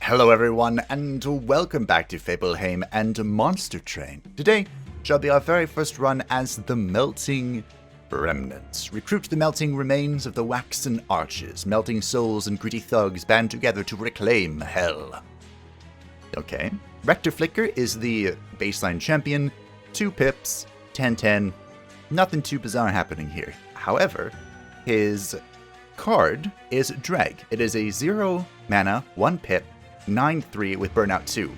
Hello everyone, and welcome back to Fableheim and Monster Train. Today shall be our very first run as the Melting Remnants. Recruit the melting remains of the waxen Archus. Melting souls and gritty thugs band together to reclaim hell. Okay. Rector Flicker is the baseline champion. 2 pips, 10-10. Nothing too bizarre happening here. However, his card is Dreg. It is a 0 mana, 1 pip, 9/3 with Burnout 2.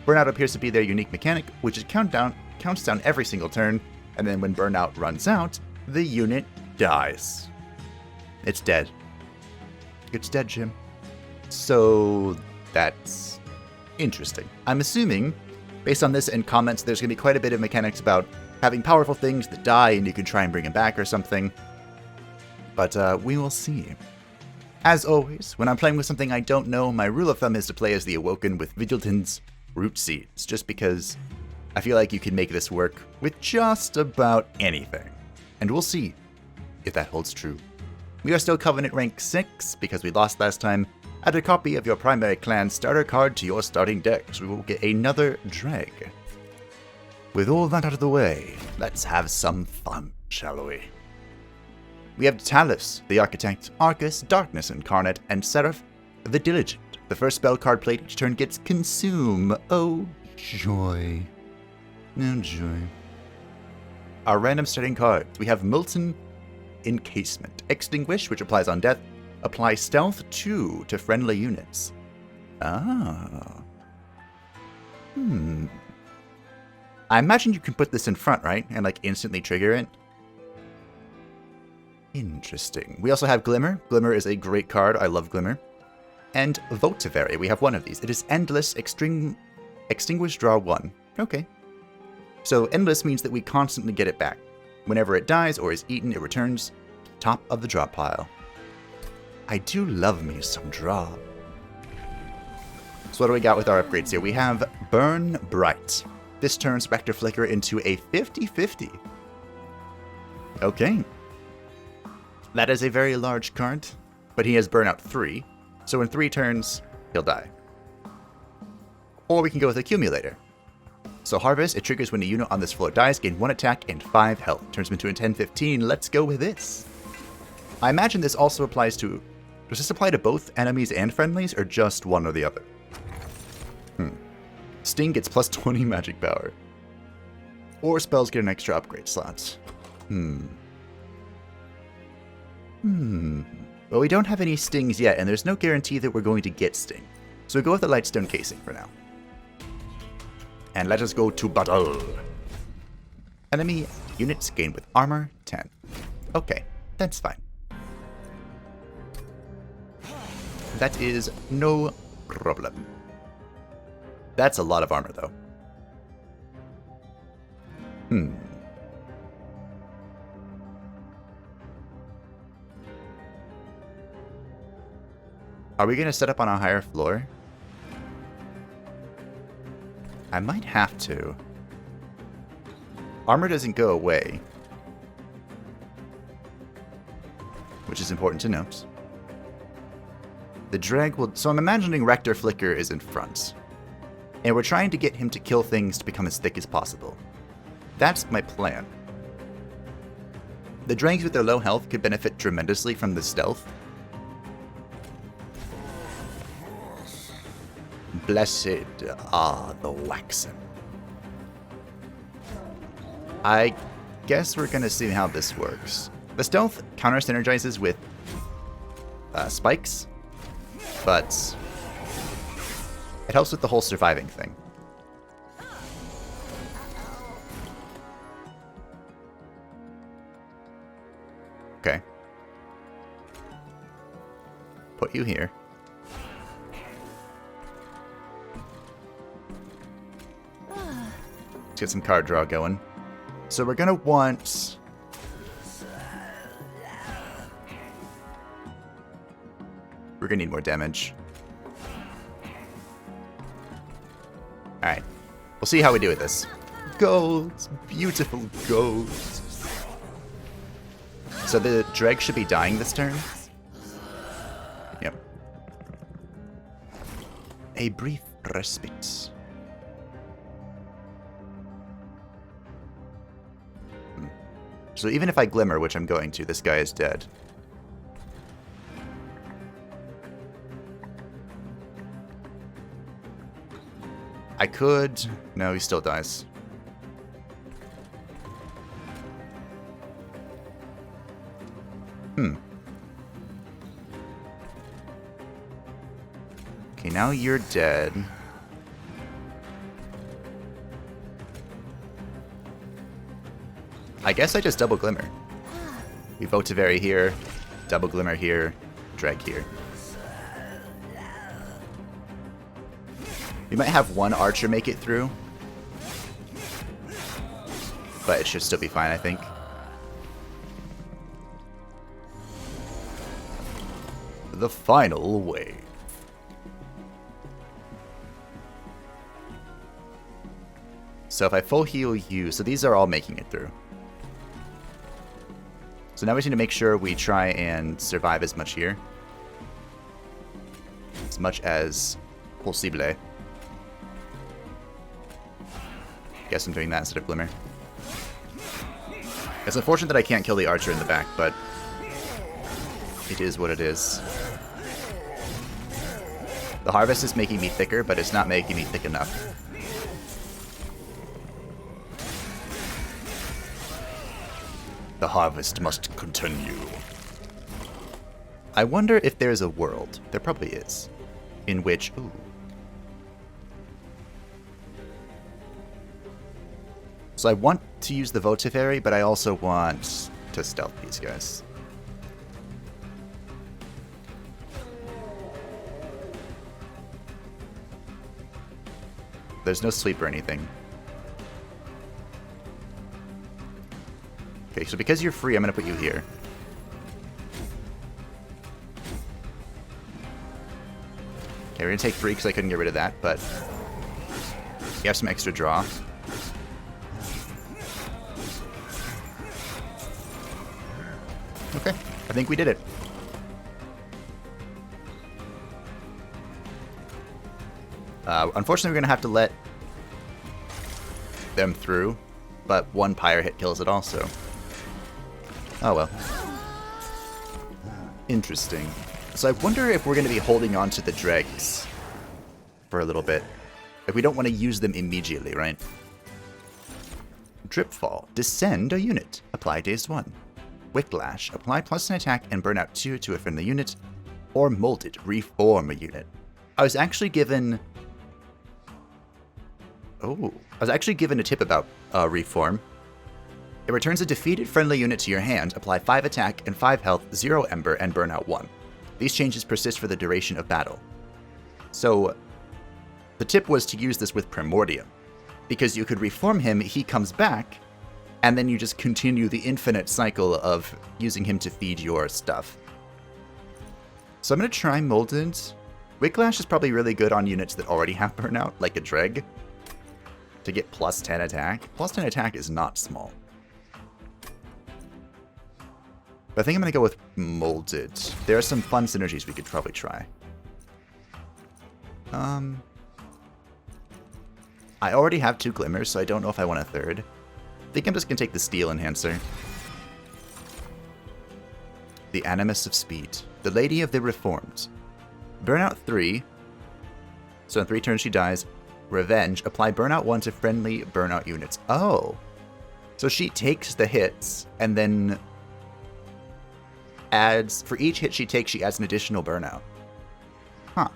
Burnout appears to be their unique mechanic, which is counts down every single turn, and then when Burnout runs out, the unit dies. It's dead. It's dead, Jim. So that's interesting. I'm assuming, based on this and comments, there's going to be quite a bit of mechanics about having powerful things that die and you can try and bring them back or something. But we will see. As always, when I'm playing with something I don't know, my rule of thumb is to play as the Awoken with Vigilant's Root Seeds, just because I feel like you can make this work with just about anything. And we'll see if that holds true. We are still Covenant rank 6, because we lost last time. Add a copy of your primary clan starter card to your starting deck, so we will get another Dreg. With all that out of the way, let's have some fun, shall we? We have Talos the Architect, Archus, Darkness Incarnate, and Seraph the Diligent. The first spell card played each turn gets Consume. Oh, joy. Oh, joy. Our random starting cards. We have Molten Encasement. Extinguish, which applies on death. Apply Stealth 2 to friendly units. Ah. I imagine you can put this in front, right? And like instantly trigger it. Interesting. We also have Glimmer. Glimmer is a great card. I love Glimmer. And Votivary. We have one of these. It is Endless. Extinguish, draw 1. Okay. So Endless means that we constantly get it back. Whenever it dies or is eaten, it returns to the top of the draw pile. I do love me some draw. So what do we got with our upgrades here? We have Burn Bright. This turns Rector Flicker into a 50/50. Okay. That is a very large card, but he has Burnout 3, so in 3 turns, he'll die. Or we can go with Accumulator. So Harvest, it triggers when a unit on this floor dies, gain 1 attack and 5 health. Turns him into a 10/15, let's go with this. I imagine this also applies to... Does this apply to both enemies and friendlies, or just one or the other? Sting gets plus 20 magic power. Or spells get an extra upgrade slot. Well, we don't have any stings yet, and there's no guarantee that we're going to get sting. So we go with the Lightstone Casing for now. And let us go to battle. Enemy units gain with armor 10. Okay, that's fine. That is no problem. That's a lot of armor, though. Are we going to set up on a higher floor? I might have to. Armor doesn't go away, which is important to note. The Dreg will... So I'm imagining Rector Flicker is in front, and we're trying to get him to kill things to become as thick as possible. That's my plan. The Dregs with their low health could benefit tremendously from the stealth. Blessed are the waxen. I guess we're going to see how this works. The stealth counter-synergizes with spikes, but it helps with the whole surviving thing. Okay. Put you here. Get some card draw going. So we're gonna want... We're gonna need more damage. Alright. We'll see how we do with this. Gold! Beautiful gold! So the Dreg should be dying this turn. Yep. a brief respite. So even if I glimmer, which I'm going to, this guy is dead. I could... No, he still dies. Okay, now you're dead. I guess I just double glimmer. We Votavary here, double glimmer here, drag here. We might have one archer make it through, but it should still be fine, I think. The final wave. So if I full heal you, so these are all making it through. So now we need to make sure we try and survive as much here. As much as possible. Guess I'm doing that instead of Glimmer. It's unfortunate that I can't kill the archer in the back, but it is what it is. The harvest is making me thicker, but it's not making me thick enough. The harvest must continue. I wonder if there's a world, there probably is, in which... Ooh. So I want to use the Votavary, but I also want to stealth these guys. There's no sleep or anything. Okay, so because you're free, I'm going to put you here. Okay, we're going to take 3 because I couldn't get rid of that, but you have some extra draw. Okay, I think we did it. Unfortunately, we're going to have to let them through, but 1 pyre hit kills it also. Oh well. Interesting. So I wonder if we're going to be holding on to the dregs for a little bit. If we don't want to use them immediately, right? Dripfall. Descend a unit. Apply dazed 1. Wicklash. Apply +1 attack and burn out 2 to a friendly unit. Or Molded. Reform a unit. I was actually given... Oh. I was actually given a tip about Reform. It returns a defeated friendly unit to your hand. Apply 5 attack and 5 health, 0 ember, and burn out 1. These changes persist for the duration of battle. So, the tip was to use this with Primordium. Because you could reform him, he comes back, and then you just continue the infinite cycle of using him to feed your stuff. So I'm going to try Molded. Wicklash is probably really good on units that already have burnout, like a Dreg, to get +10 attack. +10 attack is not small. But I think I'm going to go with Molded. There are some fun synergies we could probably try. I already have 2 Glimmers, so I don't know if I want a 3rd. I think I'm just going to take the Steel Enhancer. The Animus of Speed. The Lady of the Reformed. Burnout 3. So in 3 turns she dies. Revenge. Apply Burnout 1 to friendly Burnout units. Oh. So she takes the hits, and then adds... For each hit she takes, she adds an additional Burnout. Huh.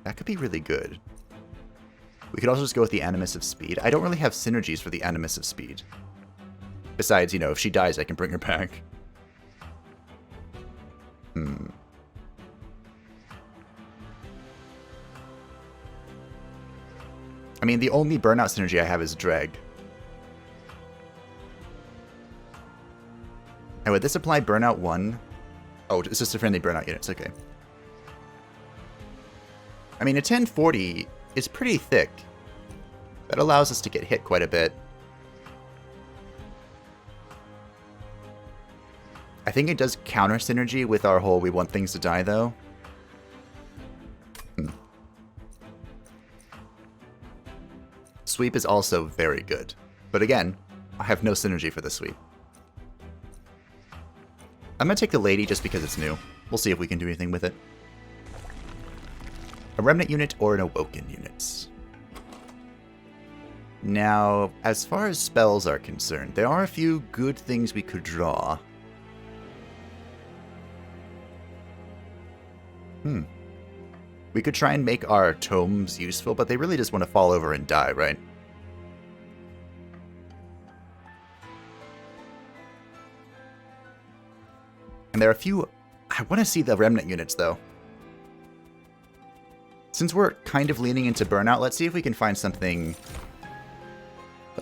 That could be really good. We could also just go with the Animus of Speed. I don't really have synergies for the Animus of Speed. Besides, you know, if she dies, I can bring her back. I mean, the only burnout synergy I have is Dreg. And would this apply Burnout 1? Oh, it's just a friendly Burnout units, okay. I mean, a 1040 is pretty thick. That allows us to get hit quite a bit. I think it does counter synergy with our whole we want things to die, though. Sweep is also very good. But again, I have no synergy for the sweep. I'm going to take the lady just because it's new. We'll see if we can do anything with it. A remnant unit or an awoken unit. Now, as far as spells are concerned, there are a few good things we could draw. We could try and make our tomes useful, but they really just want to fall over and die, right? And there are a few... I want to see the remnant units, though. Since we're kind of leaning into burnout, let's see if we can find something...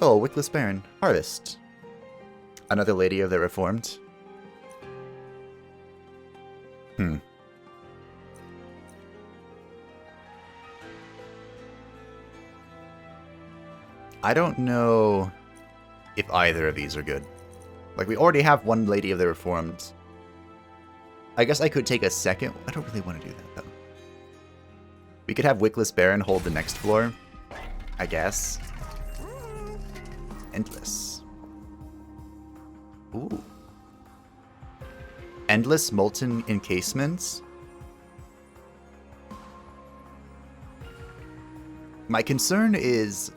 Oh, Wickless Baron. Harvest. Another Lady of the Reformed. I don't know if either of these are good. Like, we already have one Lady of the Reformed. I guess I could take a second. I don't really want to do that, though. We could have Wickless Baron hold the next floor. I guess. Endless. Ooh. Endless Molten Encasements. My concern is...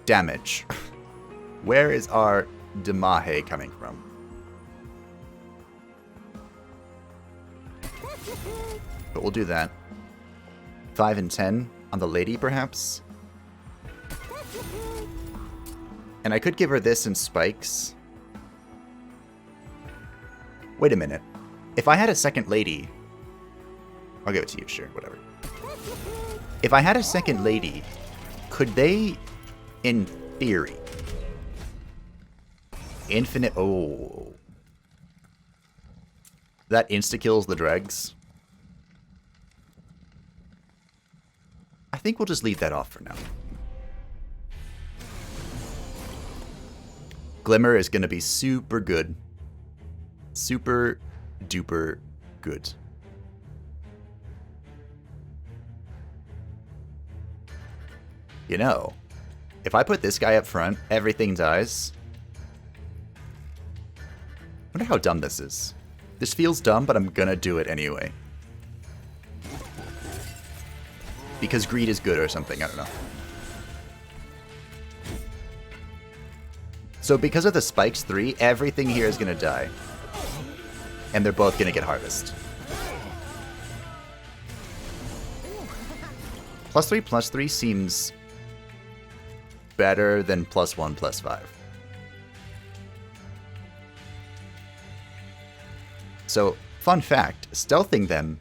damage. Where is our Demahe coming from? But we'll do that. 5 and 10 on the lady, perhaps? And I could give her this and spikes. Wait a minute. If I had a second lady... I'll give it to you, sure, whatever. If I had a second lady, could they... in theory. Infinite... Oh. That insta-kills the dregs. I think we'll just leave that off for now. Glimmer is going to be super good. Super duper good. You know... if I put this guy up front, everything dies. I wonder how dumb this is. This feels dumb, but I'm gonna do it anyway. Because greed is good or something, I don't know. So because of the spikes 3, everything here is gonna die. And they're both gonna get harvest. +3/+3 seems... better than +1/+5. So, fun fact, stealthing them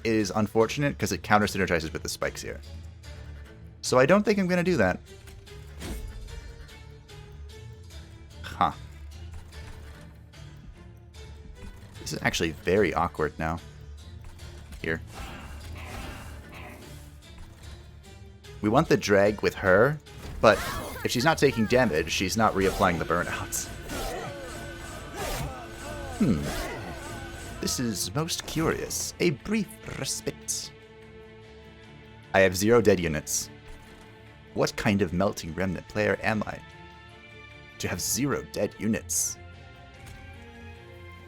is unfortunate because it counter-synergizes with the spikes here. So I don't think I'm going to do that. Huh. This is actually very awkward now. Here. We want the drag with her, but if she's not taking damage, she's not reapplying the burnouts. This is most curious. A brief respite. I have 0 dead units. What kind of melting remnant player am I? To have 0 dead units.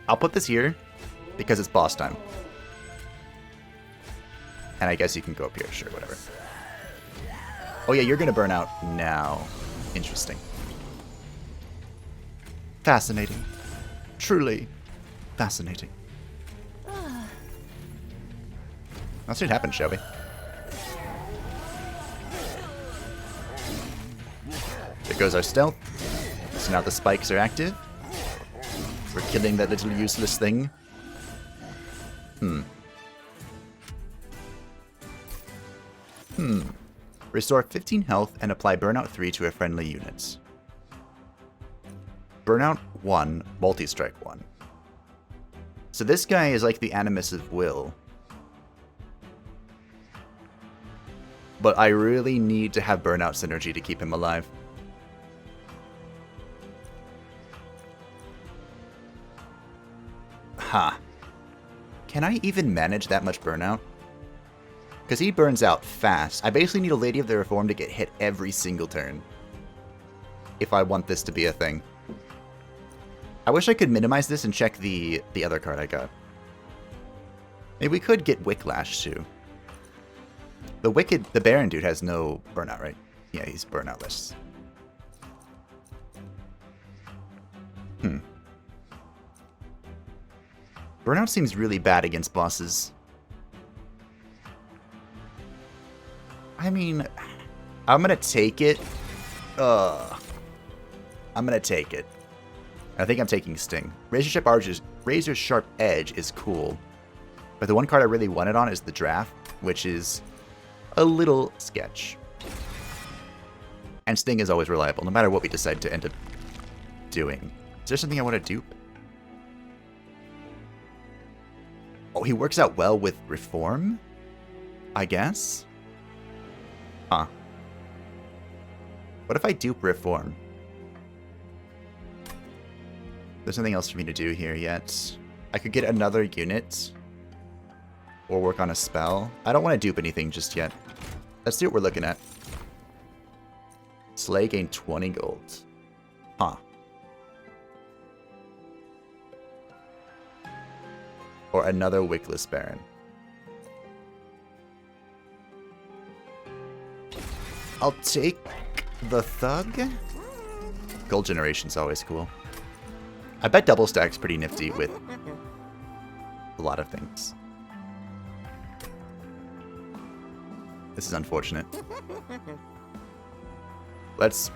I'll put this here, because it's boss time. And I guess you can go up here, sure, whatever. Oh yeah, you're gonna burn out now. Interesting. Fascinating. Truly fascinating. Let's see what happens, shall we? There goes our stealth. So now the spikes are active. We're killing that little useless thing. Restore 15 health and apply Burnout 3 to a friendly unit. Burnout 1, Multi-Strike 1. So this guy is like the Animus of Will. But I really need to have Burnout synergy to keep him alive. Can I even manage that much burnout? Because he burns out fast. I basically need a Lady of the Reform to get hit every single turn. If I want this to be a thing. I wish I could minimize this and check the other card I got. Maybe we could get Wicklash too. The Baron dude has no burnout, right? Yeah, he's burnoutless. Burnout seems really bad against bosses. I mean, I'm gonna take it. I'm gonna take it. I think I'm taking Sting. Razor Sharp Edge is cool. But the one card I really wanted on is the Draft, which is a little sketch. And Sting is always reliable, no matter what we decide to end up doing. Is there something I want to dupe? Oh, he works out well with Reform? I guess? Huh. What if I dupe Reform? There's nothing else for me to do here yet. I could get another unit. Or work on a spell. I don't want to dupe anything just yet. Let's see what we're looking at. Slay gained 20 gold. Huh. Or another Wickless Baron. I'll take the Thug. Gold Generation's always cool. I bet Double Stack's pretty nifty with a lot of things. This is unfortunate. Let's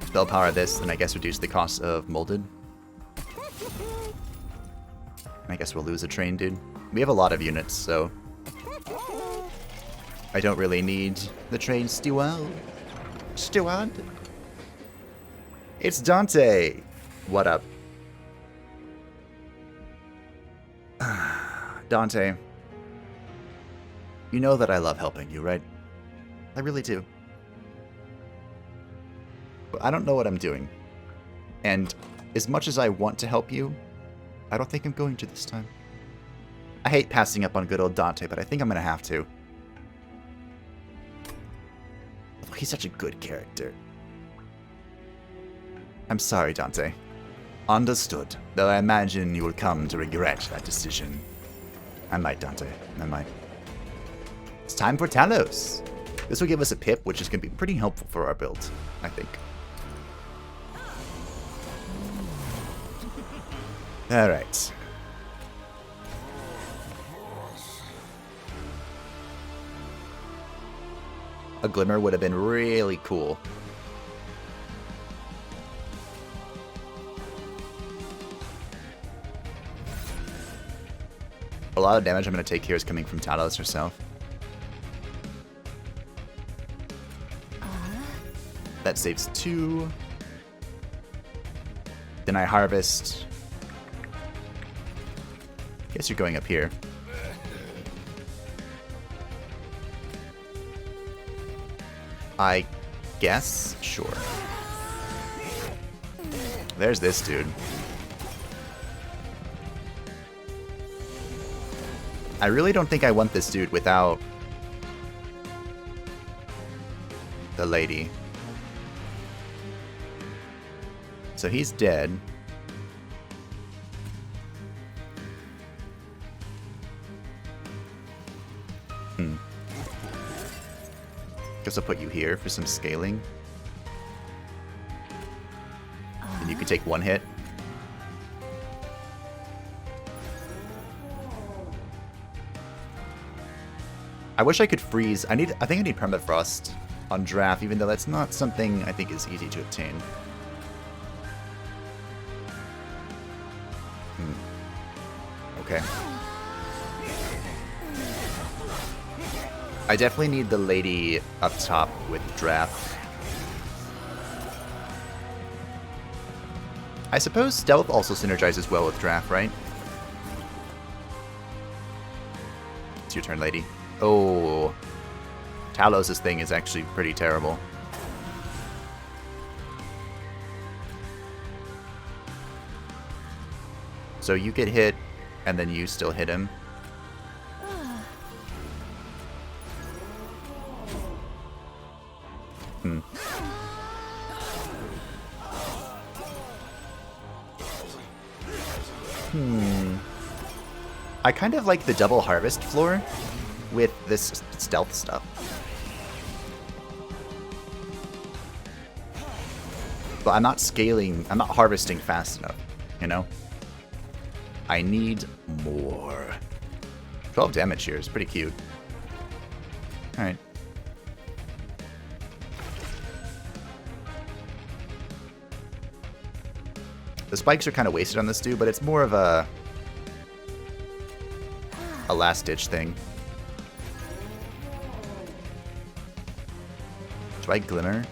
spell power this, and I guess reduce the cost of Molded. And I guess we'll lose a train, dude. We have a lot of units, so I don't really need the train steward. Steward? It's Dante! What up? Dante, you know that I love helping you, right? I really do. But I don't know what I'm doing. And as much as I want to help you, I don't think I'm going to this time. I hate passing up on good old Dante, but I think I'm going to have to. He's such a good character. I'm sorry, Dante. Understood, though I imagine you will come to regret that decision. I might, Dante. I might. It's time for Talos. This will give us a pip, which is going to be pretty helpful for our build, I think. Alright. A Glimmer would have been really cool. A lot of damage I'm going to take here is coming from Talos herself. That saves 2. Then I harvest. Guess you're going up here. I guess? Sure. There's this dude. I really don't think I want this dude without the lady. So he's dead. Guess I'll put you here for some scaling. And you can take 1 hit. I wish I could freeze. I think I need Permafrost on draft, even though that's not something I think is easy to obtain. Okay. I definitely need the lady up top with draft. I suppose stealth also synergizes well with draft, right? It's your turn, lady. Oh, Talos' thing is actually pretty terrible. So you get hit, and then you still hit him. I kind of like the double harvest floor with this stealth stuff. But I'm not scaling, I'm not harvesting fast enough, you know? I need more. 12 damage here is pretty cute. Alright. The spikes are kind of wasted on this dude, but it's more of a last-ditch thing. Do I glimmer?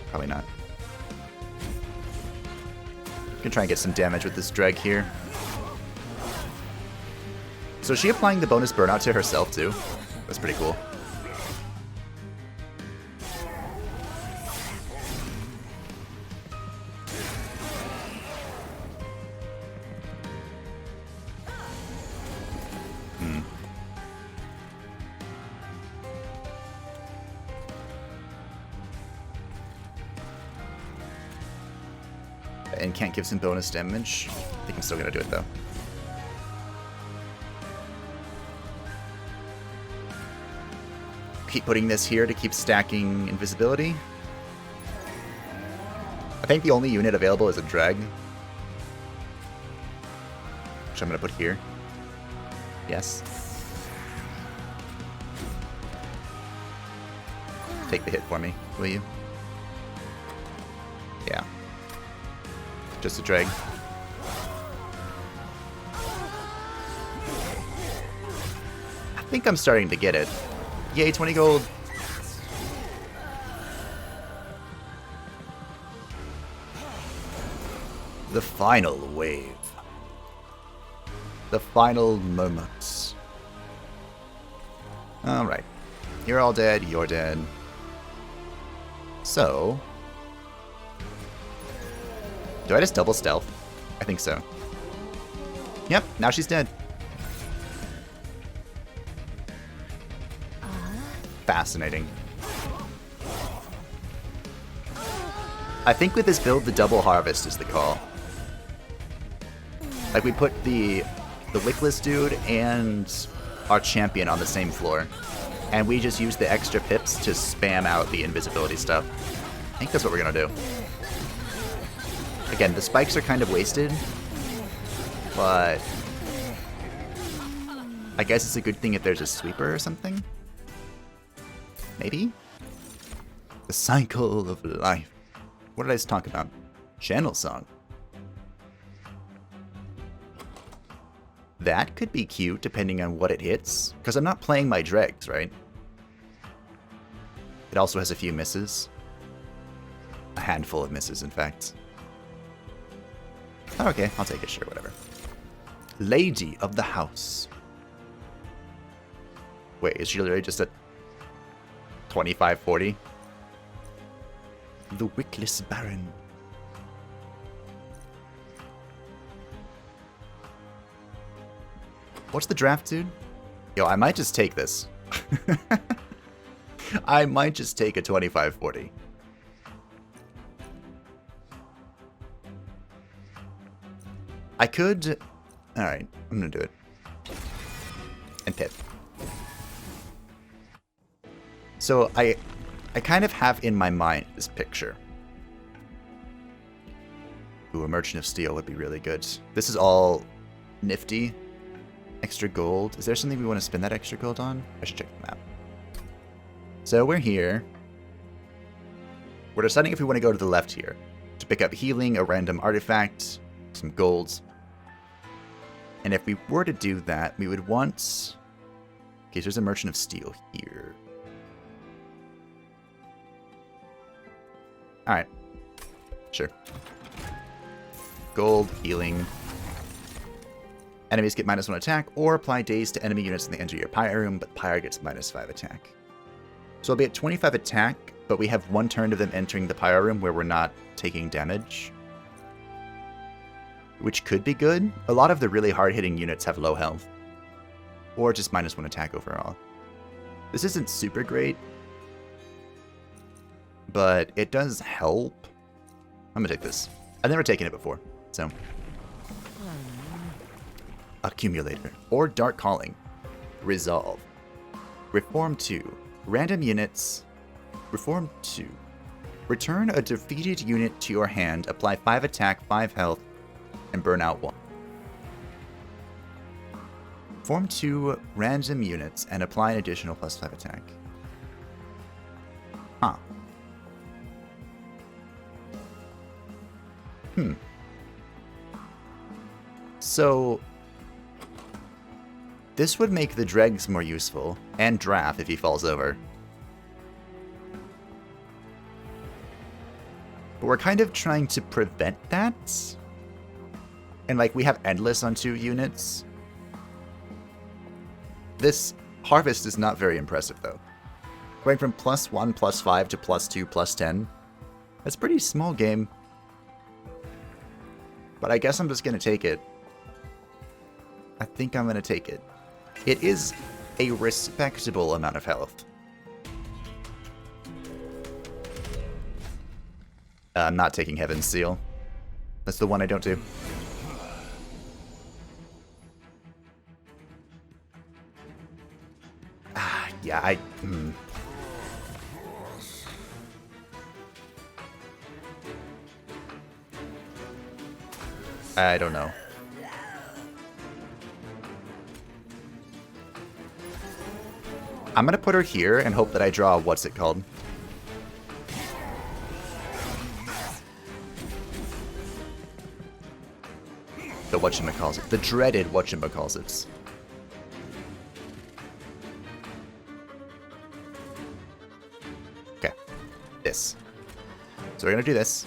Probably not. Gonna try and get some damage with this dreg here. So is she applying the bonus burnout to herself too? That's pretty cool. And can't give some bonus damage. I think I'm still gonna do it though. Keep putting this here to keep stacking invisibility. I think the only unit available is a drag, which I'm gonna put here. Yes. Take the hit for me, will you? Yeah. Just a drag. I think I'm starting to get it. Yay, 20 gold. The final wave. The final moments. Alright. You're all dead, you're dead. So... do I just double stealth? I think so. Yep, now she's dead. Fascinating. I think with this build, the double harvest is the call. Like, we put the Wickless dude and our champion on the same floor. And we just use the extra pips to spam out the invisibility stuff. I think that's what we're gonna do. Again, the spikes are kind of wasted, but I guess it's a good thing if there's a sweeper or something. Maybe? The cycle of life. What did I just talk about? Channel song. That could be cute depending on what it hits, because I'm not playing my dregs, right? It also has a few misses. A handful of misses, in fact. Oh, okay, I'll take it, sure, whatever. Lady of the House. Wait, is she literally just at 2540? The Wickless Baron. What's the draft, dude? Yo, I might just take this. I might just take a 2540. I could... Alright, I'm gonna do it. And pip. So I kind of have in my mind this picture. Ooh, a Merchant of Steel would be really good. This is all nifty. Extra gold. Is there something we want to spend that extra gold on? I should check the map. So we're here. We're deciding if we want to go to the left here. To pick up healing, a random artifact, some golds. And if we were to do that, we would want... Okay, so there's a Merchant of Steel here. Alright. Sure. Gold, healing. Enemies get -1 attack, or apply daze to enemy units when they enter your Pyre room, but Pyre gets -5 attack. So I'll be at 25 attack, but we have one turn of them entering the Pyre room where we're not taking damage. Which could be good. A lot of the really hard-hitting units have low health. Or just -1 attack overall. This isn't super great, but it does help. I'm gonna take this. I've never taken it before, so Accumulator, or Dark Calling. Resolve. Reform 2. Random units. Reform 2. Return a defeated unit to your hand, apply 5 attack, 5 health, and burn out 1. Form 2 random units and apply an additional +5 attack. Huh. So, this would make the dregs more useful, and Draft if he falls over. But we're kind of trying to prevent that. And like, we have Endless on 2 units. This Harvest is not very impressive though. Going from +1, +5 to +2, +10. That's a pretty small game. But I guess I'm just going to take it. I think I'm going to take it. It is a respectable amount of health. I'm not taking Heaven's Seal. That's the one I don't do. Yeah, I don't know. I'm gonna put her here and hope that I draw what's it called? The whatchamacallit. The dreaded whatchamacallit. Okay. This. So we're gonna do this.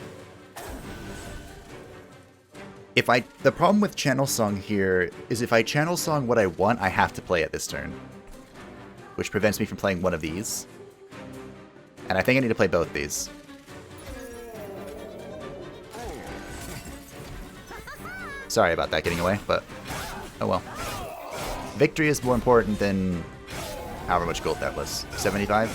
The problem with Channel Song here is if I Channel Song what I want, I have to play it this turn. Which prevents me from playing one of these. And I think I need to play both these. Sorry about that getting away, but oh well. Victory is more important than however much gold that was. 75?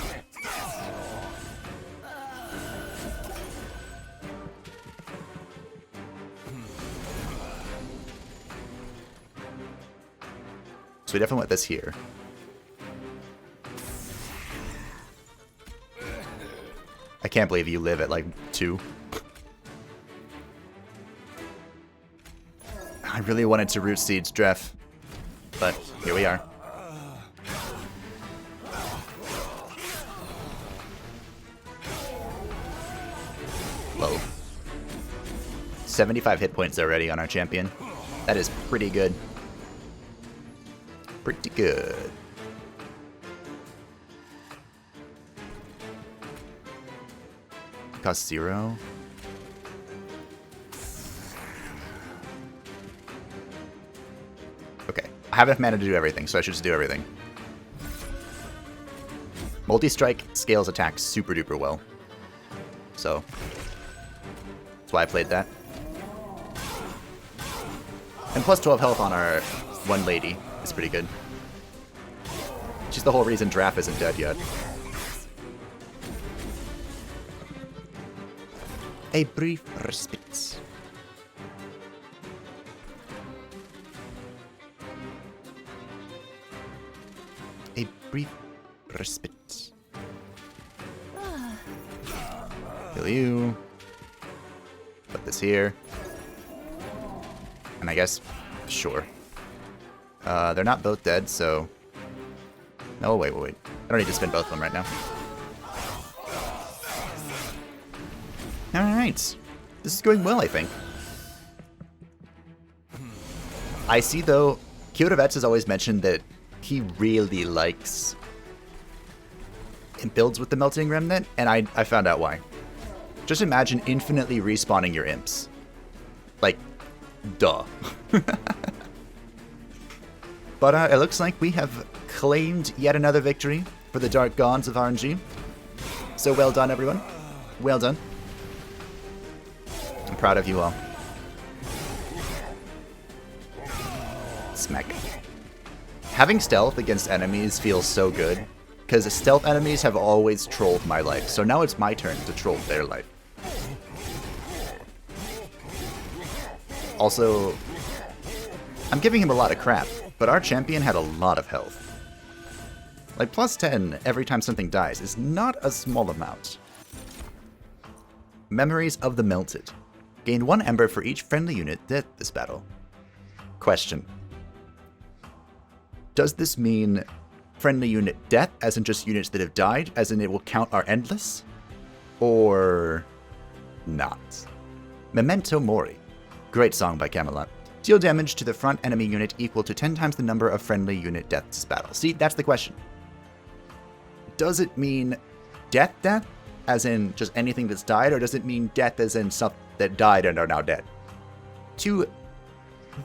So we definitely want this here. I can't believe you live at like 2. I really wanted to root Seeds Dref, but here we are. Whoa. 75 hit points already on our champion. That is pretty good. Pretty good. Cost 0. Okay. I have enough mana to do everything, so I should just do everything. Multi-strike scales attacks super duper well. So, that's why I played that. And plus 12 health on our one lady is pretty good. She's the whole reason Draft isn't dead yet. A brief respite. A brief respite. Kill you. Put this here. And I guess, sure. They're not both dead, so... No, wait. I don't need to spin both of them right now. Alright. This is going well, I think. I see, though, Kyoto Vets has always mentioned that he really likes builds with the Melting Remnant, and I found out why. Just imagine infinitely respawning your imps. Like, duh. But it looks like we have claimed yet another victory for the Dark Gods of RNG. So well done, everyone. Well done. I'm proud of you all. Smack. Having stealth against enemies feels so good, because stealth enemies have always trolled my life, so now it's my turn to troll their life. Also, I'm giving him a lot of crap, but our champion had a lot of health. Like, plus 10 every time something dies is not a small amount. Memories of the Melted. Gain 1 ember for each friendly unit dead this battle. Question. Does this mean friendly unit death, as in just units that have died, as in it will count our endless? Or not? Memento Mori. Great song by Camelot. Deal damage to the front enemy unit equal to 10 times the number of friendly unit deaths this battle. See, that's the question. Does it mean death, as in just anything that's died, or does it mean death as in stuff that died and are now dead? Two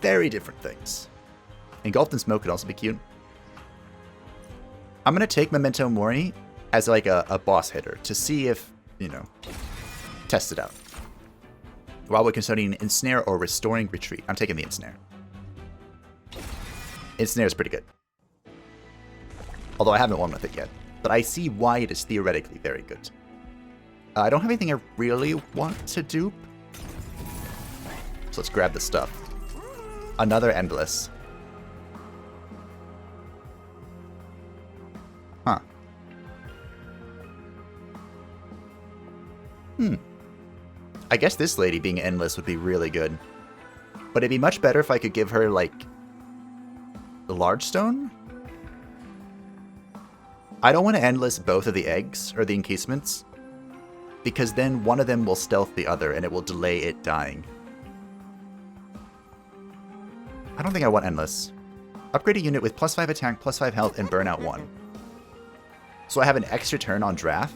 very different things. Engulfed in Smoke could also be cute. I'm going to take Memento Mori as like a boss hitter to see if, you know, test it out. While we're considering Ensnare or Restoring Retreat, I'm taking the Ensnare. Ensnare is pretty good. Although I haven't won with it yet. But I see why it is theoretically very good. I don't have anything I really want to dupe. So let's grab the stuff. Another Endless. Huh. I guess this lady being endless would be really good. But it'd be much better if I could give her, like, the Large Stone? I don't want to endless both of the eggs, or the encasements, because then one of them will stealth the other, and it will delay it dying. I don't think I want endless. Upgrade a unit with plus 5 attack, plus 5 health, and burnout 1. So I have an extra turn on draft.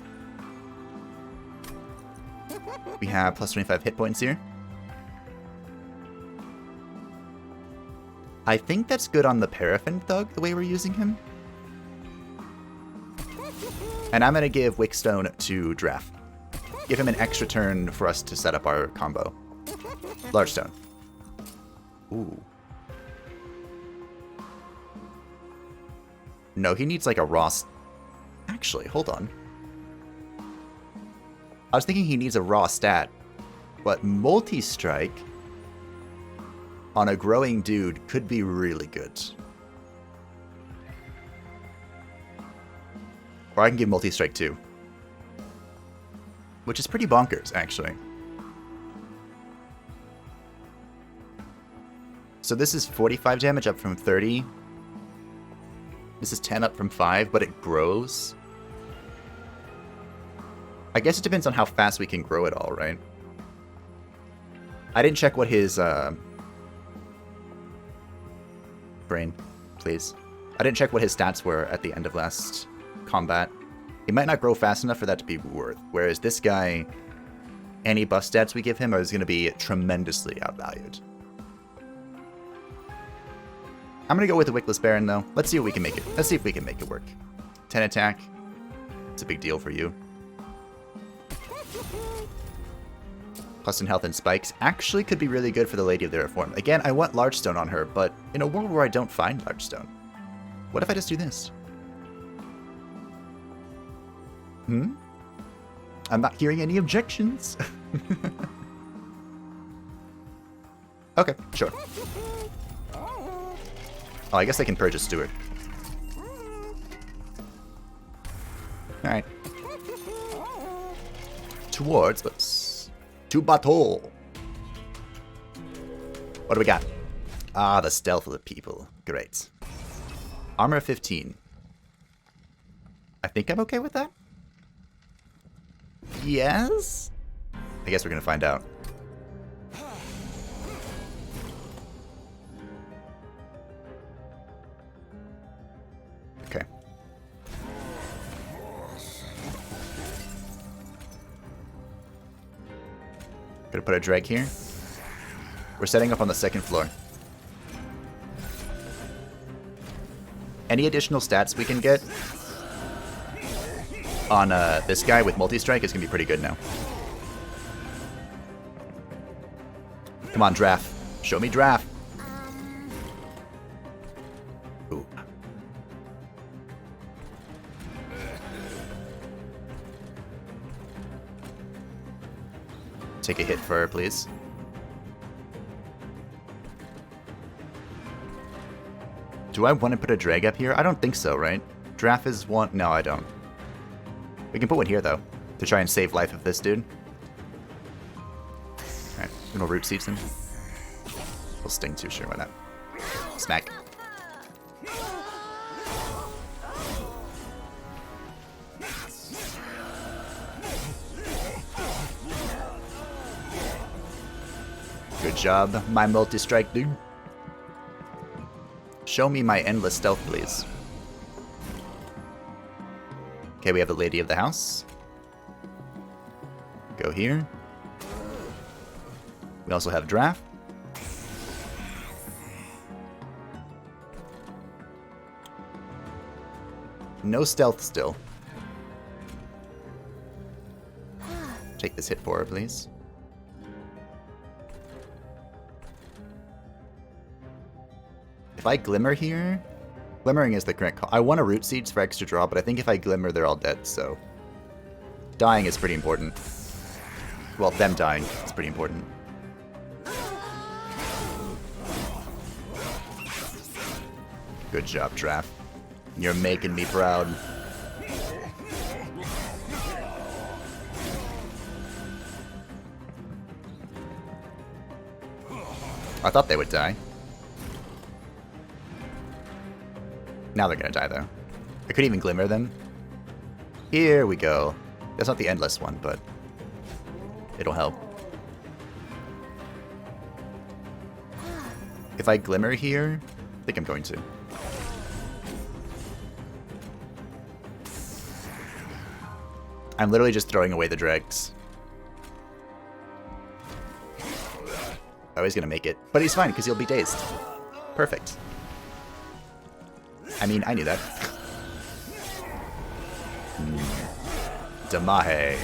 We have plus 25 hit points here. I think that's good on the Paraffin Thug, the way we're using him. And I'm going to give Wickstone to Draft. Give him an extra turn for us to set up our combo. Large Stone. Ooh. No, he needs like a raw... Actually, hold on. I was thinking he needs a raw stat. But multi-strike on a growing dude could be really good. Or I can give multi-strike too. Which is pretty bonkers, actually. So this is 45 damage up from 30. This is 10 up from 5, but it grows. I guess it depends on how fast we can grow it all, right? I didn't check what his... Brain, please. I didn't check what his stats were at the end of last combat. He might not grow fast enough for that to be worth. Whereas this guy, any buff stats we give him are going to be tremendously outvalued. I'm going to go with the Wickless Baron, though. Let's see if we can make it. Let's see if we can make it work. 10 attack. It's a big deal for you. Plus in health and spikes. Actually could be really good for the Lady of the Reform. Again, I want Large Stone on her, but in a world where I don't find Large Stone, what if I just do this? I'm not hearing any objections. Okay, sure. Oh, I guess I can purge a Steward. Alright. Towards us. To battle. What do we got? Ah, the stealth of the people. Great. Armor 15. I think I'm okay with that. Yes? I guess we're gonna find out. Okay. Gonna put a drag here. We're setting up on the second floor. Any additional stats we can get on this guy with multi-strike is going to be pretty good now. Come on, draft. Show me draft. Ooh. Take a hit for her, please. Do I want to put a drag up here? I don't think so, right? Draft is one... No, I don't. We can put one here, though, to try and save life of this dude. Alright, we'll root seeds him. We'll sting too, sure, why not? Smack. Good job, my multi-strike dude. Show me my endless stealth, please. Okay, we have the Lady of the House. Go here. We also have Draft. No stealth still. Take this hit for her, please. If I Glimmer here... Glimmering is the correct call. I want to Root Seeds for extra draw, but I think if I Glimmer, they're all dead, so... Dying is pretty important. Well, them dying is pretty important. Good job, Draft. You're making me proud. I thought they would die. Now they're gonna die, though. I could even Glimmer them. Here we go. That's not the endless one, but it'll help. If I Glimmer here, I think I'm going to. I'm literally just throwing away the dregs. Oh, he's gonna make it. But he's fine, because he'll be dazed. Perfect. I mean, I knew that. Damahe.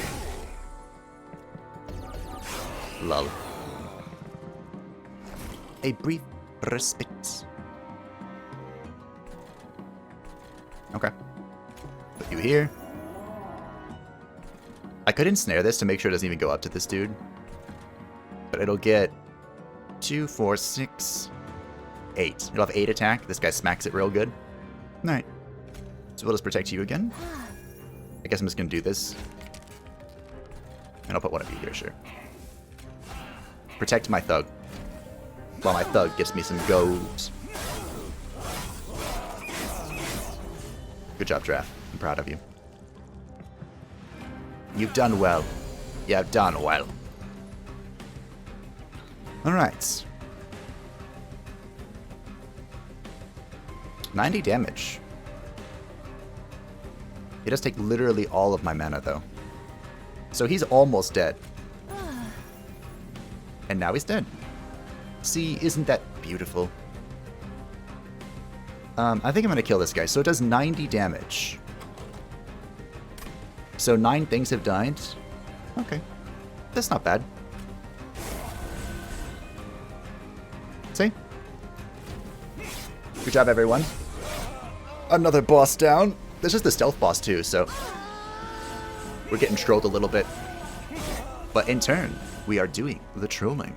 Lol. A brief respite. Okay. Put you here. I could ensnare this to make sure it doesn't even go up to this dude. But it'll get 2, 4, 6, 8. It'll have 8 attack. This guy smacks it real good. Alright. So we'll just protect you again. I guess I'm just going to do this. And I'll put one of you here, sure. Protect my thug. While my thug gives me some gold. Good job, Draft. I'm proud of you. You've done well. You've done well. Alright. 90 damage. He does take literally all of my mana, though. So he's almost dead. And now he's dead. See, isn't that beautiful? I think I'm going to kill this guy. So it does 90 damage. So 9 things have died. Okay. That's not bad. See? Good job, everyone. Another boss down. This is the stealth boss, too, so... We're getting trolled a little bit. But in turn, we are doing the trolling.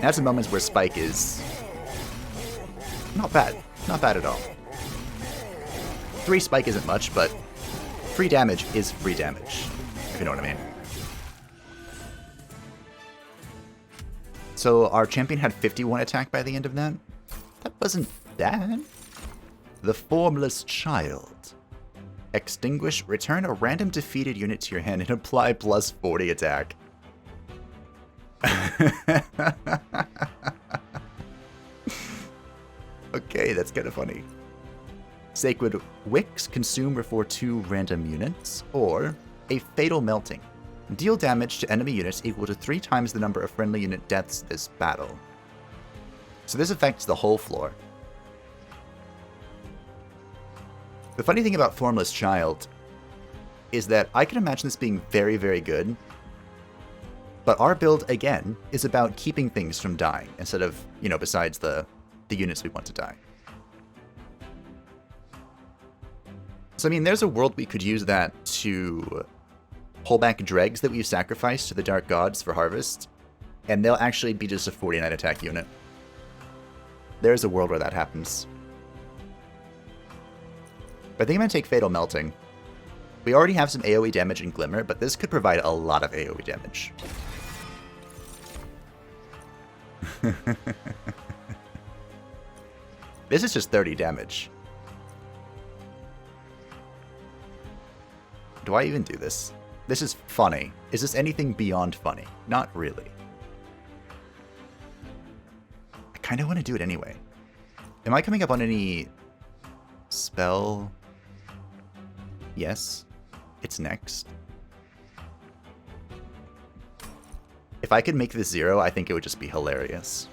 That's the moments where Spike is... Not bad. Not bad at all. 3 Spike isn't much, but... free damage is free damage. If you know what I mean. So our champion had 51 attack by the end of that. That wasn't bad. The Formless Child. Extinguish, return a random defeated unit to your hand and apply plus 40 attack. Okay, that's kind of funny. Sacred Wicks, consume before 2 random units, or a Fatal Melting. Deal damage to enemy units equal to 3 times the number of friendly unit deaths this battle. So this affects the whole floor. The funny thing about Formless Child is that I can imagine this being very, very good, but our build, again, is about keeping things from dying, instead of, you know, besides the units we want to die. So, I mean, there's a world we could use that to pull back dregs that we've sacrificed to the Dark Gods for harvest, And they'll actually be just a 49 attack unit. There's a world where that happens. But I think I'm going to take Fatal Melting. We already have some AoE damage in Glimmer, but this could provide a lot of AoE damage. This is just 30 damage. Do I even do this? This is funny. Is this anything beyond funny? Not really. I kind of want to do it anyway. Am I coming up on any spell? Yes. It's next. If I could make this 0, I think it would just be hilarious.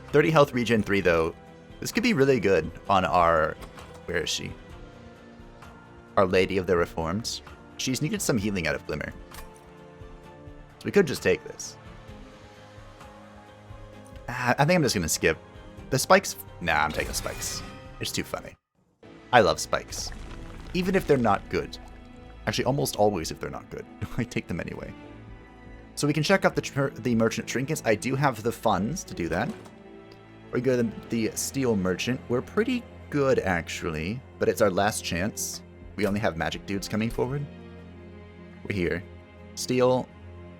30 health regen 3 though. This could be really good on our... Where is she? Our Lady of the Reformed. She's needed some healing out of Glimmer. So we could just take this. I think I'm just going to skip. The spikes... Nah, I'm taking spikes. It's too funny. I love spikes. Even if they're not good. Actually, almost always if they're not good. I take them anyway. So we can check out the Merchant Trinkets. I do have the funds to do that. We go to the Steel Merchant. We're pretty good, actually. But it's our last chance. We only have magic dudes coming forward. We're here. Steel.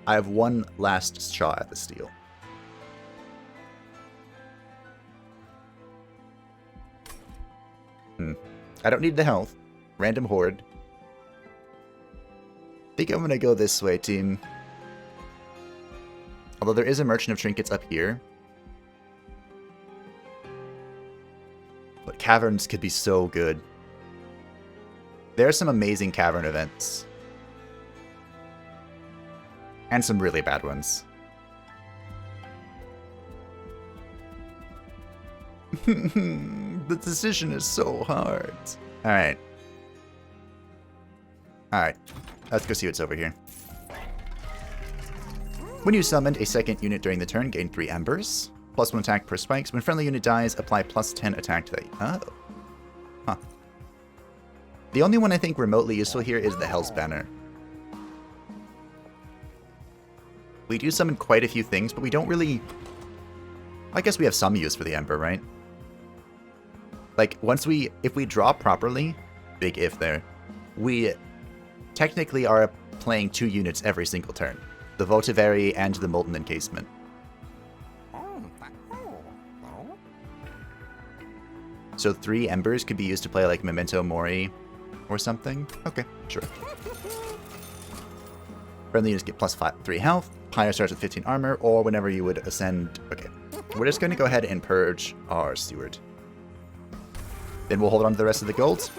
I have one last shot at the steel. I don't need the health. Random horde. I think I'm going to go this way, team. Although there is a Merchant of Trinkets up here. But caverns could be so good. There are some amazing cavern events. And some really bad ones. The decision is so hard. Alright. Alright. Let's go see what's over here. When you summoned a second unit during the turn, gain 3 embers. +1 attack per spikes. When friendly unit dies, apply +10 attack to that. Oh. Huh. The only one I think remotely useful here is the Hell's Banner. We do summon quite a few things, but we don't really... I guess we have some use for the Ember, right? Like, if we draw properly, big if there, we technically are playing 2 units every single turn. The Votivary and the Molten Encasement. So 3 Embers could be used to play like Memento Mori or something. Okay, sure. Friendly units get +3 health. Pyre starts with 15 armor, or whenever you would ascend. Okay, we're just going to go ahead and purge our Steward. Then we'll hold on to the rest of the gold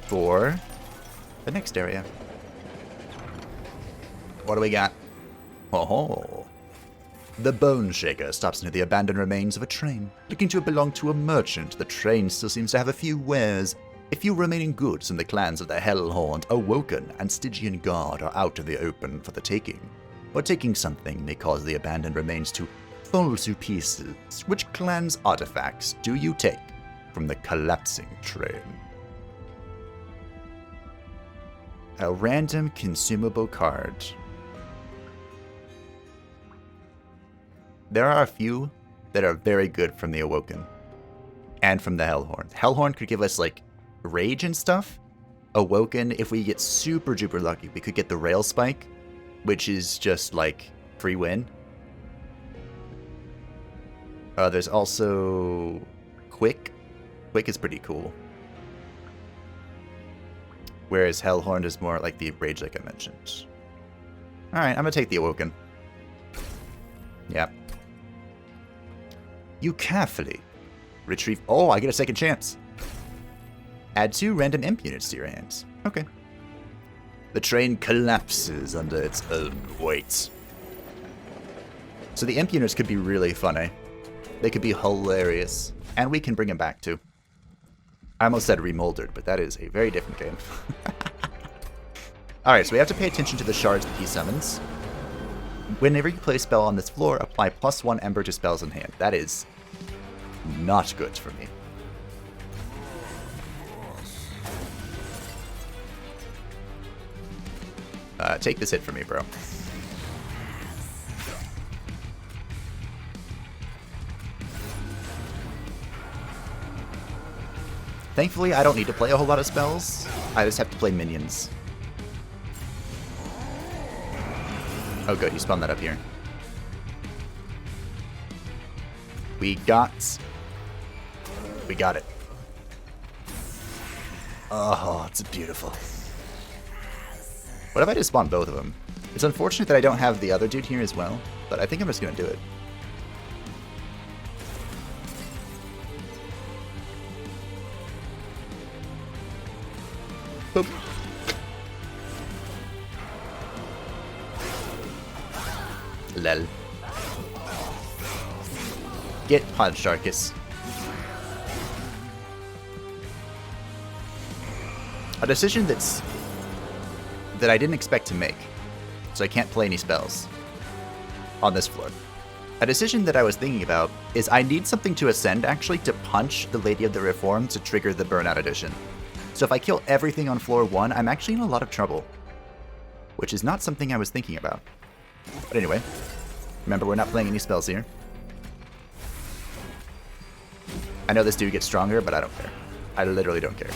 for the next area. What do we got? Oh, the Bone Shaker stops near the abandoned remains of a train. Looking to belong to a merchant, the train still seems to have a few wares. A few remaining goods in the clans of the Hellborne, Awoken, and Stygian Guard are out in the open for the taking. But taking something may cause the abandoned remains to fall to pieces. Which clan's artifacts do you take from the collapsing train? A random consumable card. There are a few that are very good from the Awoken and from the Hellborne. Hellborne could give us like rage and stuff. Awoken, if we get super duper lucky, we could get the Rail Spike, which is just like free win. There's also Quick. Quick is pretty cool. Whereas Hellborne is more like the rage, like I mentioned. Alright, I'm gonna take the Awoken. Yep. You carefully retrieve... Oh, I get a second chance. Add 2 random imp units to your hands. Okay. The train collapses under its own weight. So the imp units could be really funny. They could be hilarious. And we can bring them back too. I almost said remoldered, but that is a very different game. Alright, so we have to pay attention to the shards that he summons. Whenever you play a spell on this floor, apply +1 ember to spells in hand. That is not good for me. Take this hit for me, bro. Thankfully, I don't need to play a whole lot of spells. I just have to play minions. Oh good, you spawned that up here. We got it. Oh, it's beautiful. What if I just spawn both of them? It's unfortunate that I don't have the other dude here as well, but I think I'm just gonna do it. Boop. Lel. Get punched, Archus. A decision that I didn't expect to make, so I can't play any spells on this floor. A decision that I was thinking about is I need something to ascend, actually, to punch the Lady of the Reform to trigger the Burnout Edition. So if I kill everything on floor 1, I'm actually in a lot of trouble, which is not something I was thinking about. But anyway, remember, we're not playing any spells here. I know this dude gets stronger, but I don't care. I literally don't care.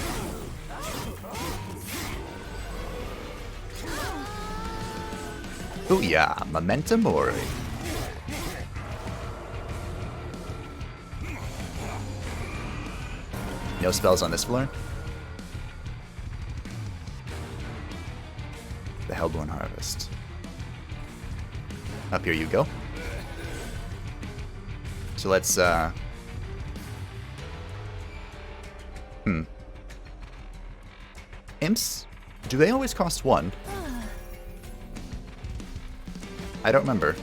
Booyah! Momentum Mori. No spells on this floor. The Hellborne Harvest. Up here you go. So let's, Imps? Do they always cost 1? I don't remember.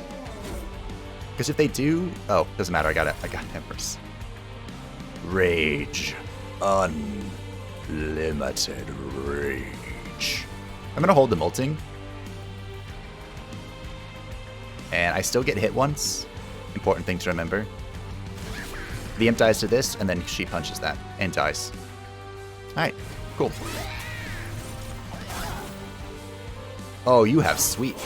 Because if they do... Oh, doesn't matter. I got it. I got Empress. Rage. Unlimited rage. I'm going to hold the molting. And I still get hit once. Important thing to remember. The imp dies to this, and then she punches that. And dies. Alright. Cool. Oh, you have sweep.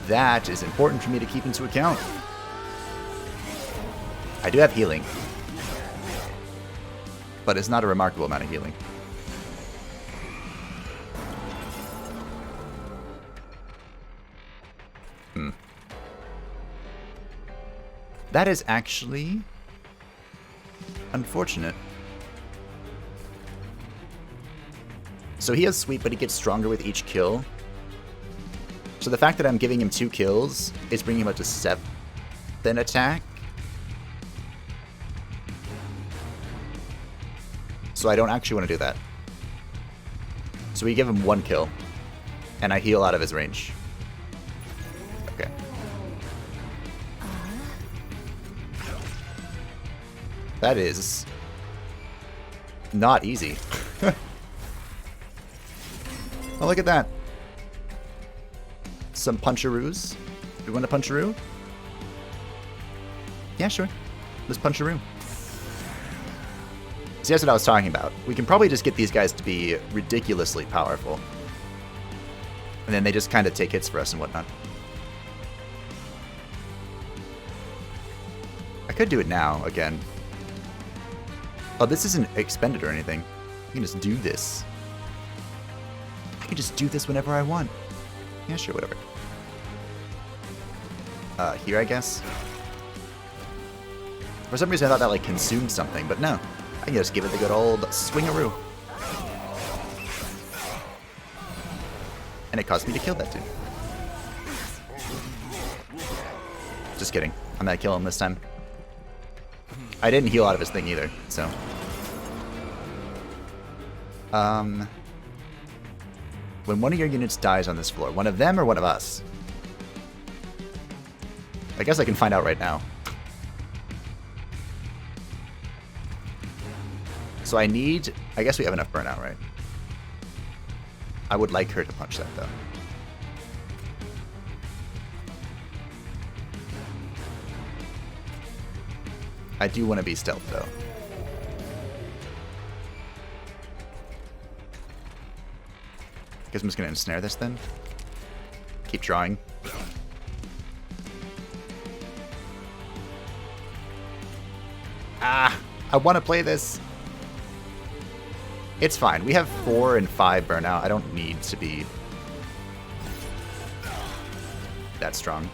That is important for me to keep into account. I do have healing. But it's not a remarkable amount of healing. That is actually unfortunate. So he has sweep, but he gets stronger with each kill. So the fact that I'm giving him 2 kills is bringing him up to 7 attack. So I don't actually want to do that. So we give him 1 kill, and I heal out of his range. Okay. That is not easy. Oh, look at that. Some puncharoos. Do you want a puncharoo? Yeah, sure. Let's puncharoo. See, that's what I was talking about. We can probably just get these guys to be ridiculously powerful. And then they just kind of take hits for us and whatnot. I could do it now, again. Oh, this isn't expended or anything. I can just do this. I can just do this whenever I want. Yeah, sure, whatever. Here, I guess. For some reason, I thought that, like, consumed something, but no. I can just give it the good old swingaroo. And it caused me to kill that dude. Just kidding. I'm gonna kill him this time. I didn't heal out of his thing either, so. When one of your units dies on this floor, one of them or one of us? I guess I can find out right now. So I guess we have enough burnout, right? I would like her to punch that, though. I do want to be stealth, though. Guess I'm just going to ensnare this, then. Keep drawing. Ah! I want to play this! It's fine. We have 4 and 5 burnout. I don't need to be that strong.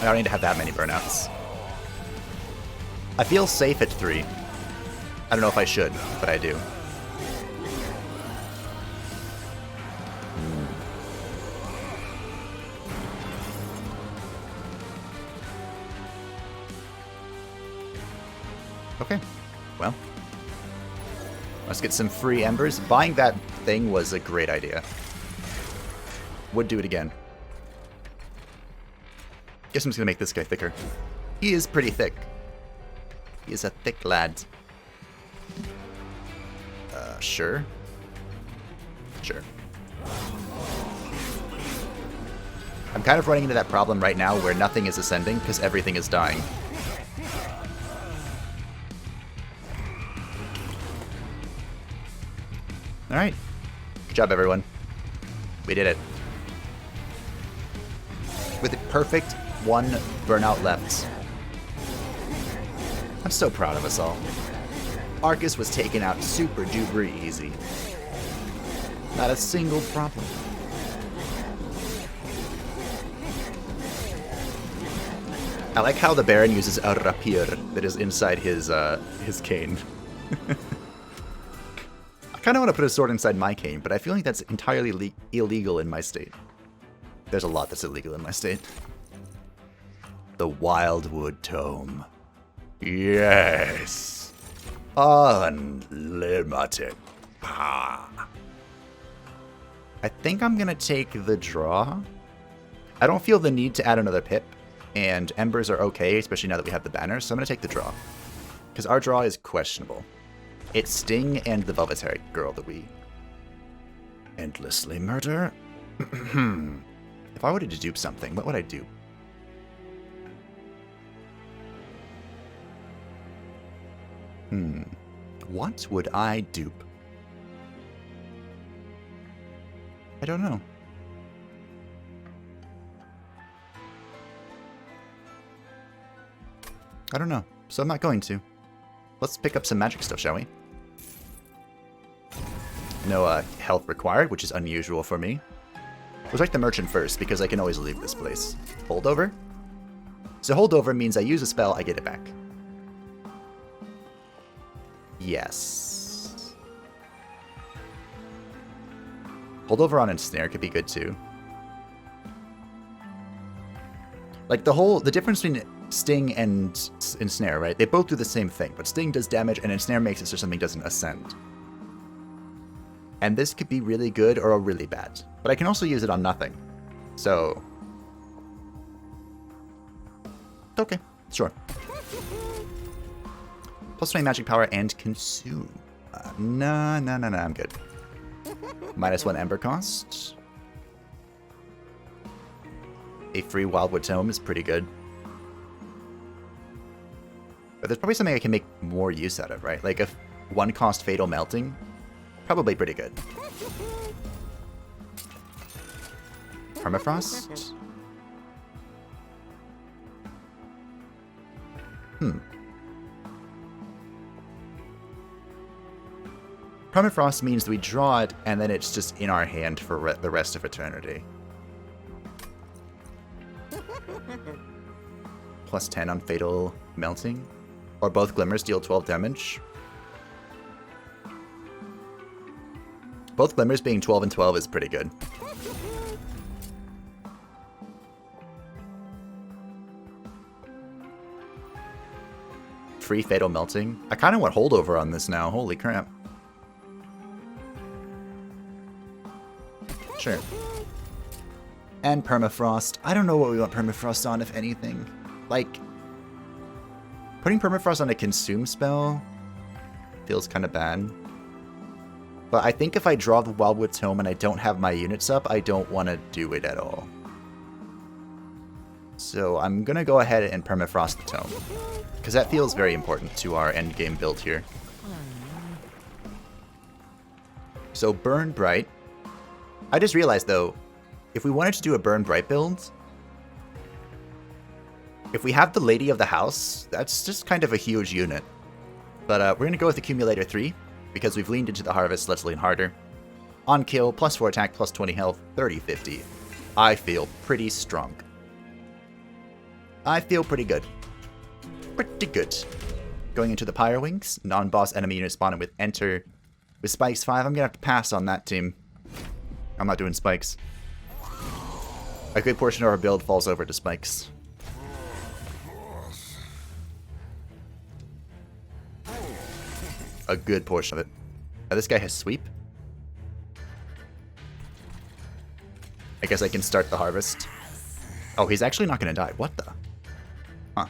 I don't need to have that many burnouts. I feel safe at 3. I don't know if I should, but I do. Okay, well. Let's get some free embers. Buying that thing was a great idea. Would do it again. Guess I'm just gonna make this guy thicker. He is pretty thick. He is a thick lad. Sure. Sure. I'm kind of running into that problem right now where nothing is ascending because everything is dying. Alright. Good job, everyone. We did it. With a perfect 1 burnout left. I'm so proud of us all. Archus was taken out super duper easy. Not a single problem. I like how the Baron uses a rapier that is inside his cane. I kind of want to put a sword inside my cane, but I feel like that's entirely illegal in my state. There's a lot that's illegal in my state. The Wildwood Tome. Yes! Unlimited power. I think I'm gonna take the draw. I don't feel the need to add another pip, and embers are okay, especially now that we have the banner, so I'm gonna take the draw. Because our draw is questionable. It's Sting and the Velvet-haired girl that we endlessly murder. If I wanted to dupe something, what would I do? What would I dupe? I don't know. I don't know, so I'm not going to. Let's pick up some magic stuff, shall we? No health required, which is unusual for me. We'll take the merchant first, because I can always leave this place. Holdover? So holdover means I use a spell, I get it back. Yes. Holdover on Ensnare could be good too. Like the difference between Sting and Ensnare, right? They both do the same thing, but Sting does damage and Ensnare makes it so something doesn't ascend. And this could be really good or really bad. But I can also use it on nothing. So... okay, sure. Plus 20 magic power and consume. No, I'm good. -1 ember cost. A free Wildwood Tome is pretty good. But there's probably something I can make more use out of, right? Like a 1 cost Fatal Melting. Probably pretty good. Permafrost? Permafrost means that we draw it, and then it's just in our hand for the rest of eternity. Plus 10 on Fatal Melting. Or both Glimmers deal 12 damage. Both Glimmers being 12 and 12 is pretty good. Free Fatal Melting. I kind of want Holdover on this now. Holy crap. Sure. And Permafrost. I don't know what we want Permafrost on, if anything. Like, putting Permafrost on a consume spell feels kind of bad. But I think if I draw the Wildwood Tome and I don't have my units up, I don't want to do it at all. So I'm going to go ahead and Permafrost the Tome. Because that feels very important to our endgame build here. So Burn Bright. I just realized, though, if we wanted to do a Burn Bright build, if we have the Lady of the House, that's just kind of a huge unit. But we're going to go with Accumulator 3. Because we've leaned into the harvest, let's lean harder. On kill, plus 4 attack, plus 20 health, 30-50. I feel pretty strong. I feel pretty good. Pretty good. Going into the Pyre Wings, non-boss enemy unit spawning with Enter. With Spikes 5, I'm gonna have to pass on that team. I'm not doing Spikes. A good portion of our build falls over to Spikes. A good portion of it. Now, this guy has Sweep. I guess I can start the harvest. Oh, he's actually not gonna die. What the? Huh.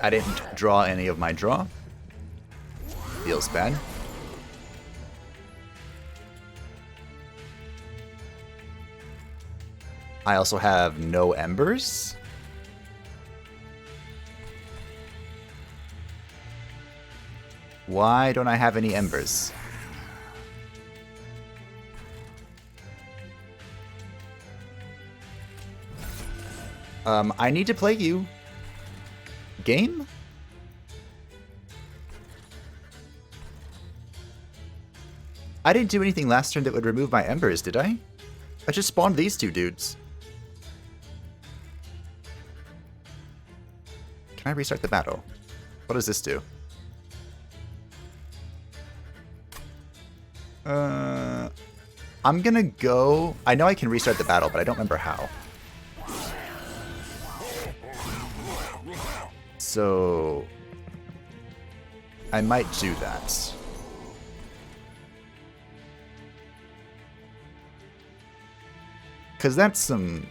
I didn't draw any of my draw. Feels bad. I also have no embers. Why don't I have any embers? I need to play you. Game? I didn't do anything last turn that would remove my embers, did I? I just spawned these two dudes. Can I restart the battle? What does this do? I'm gonna go... I know I can restart the battle, but I don't remember how. So... I might do that. Because that's some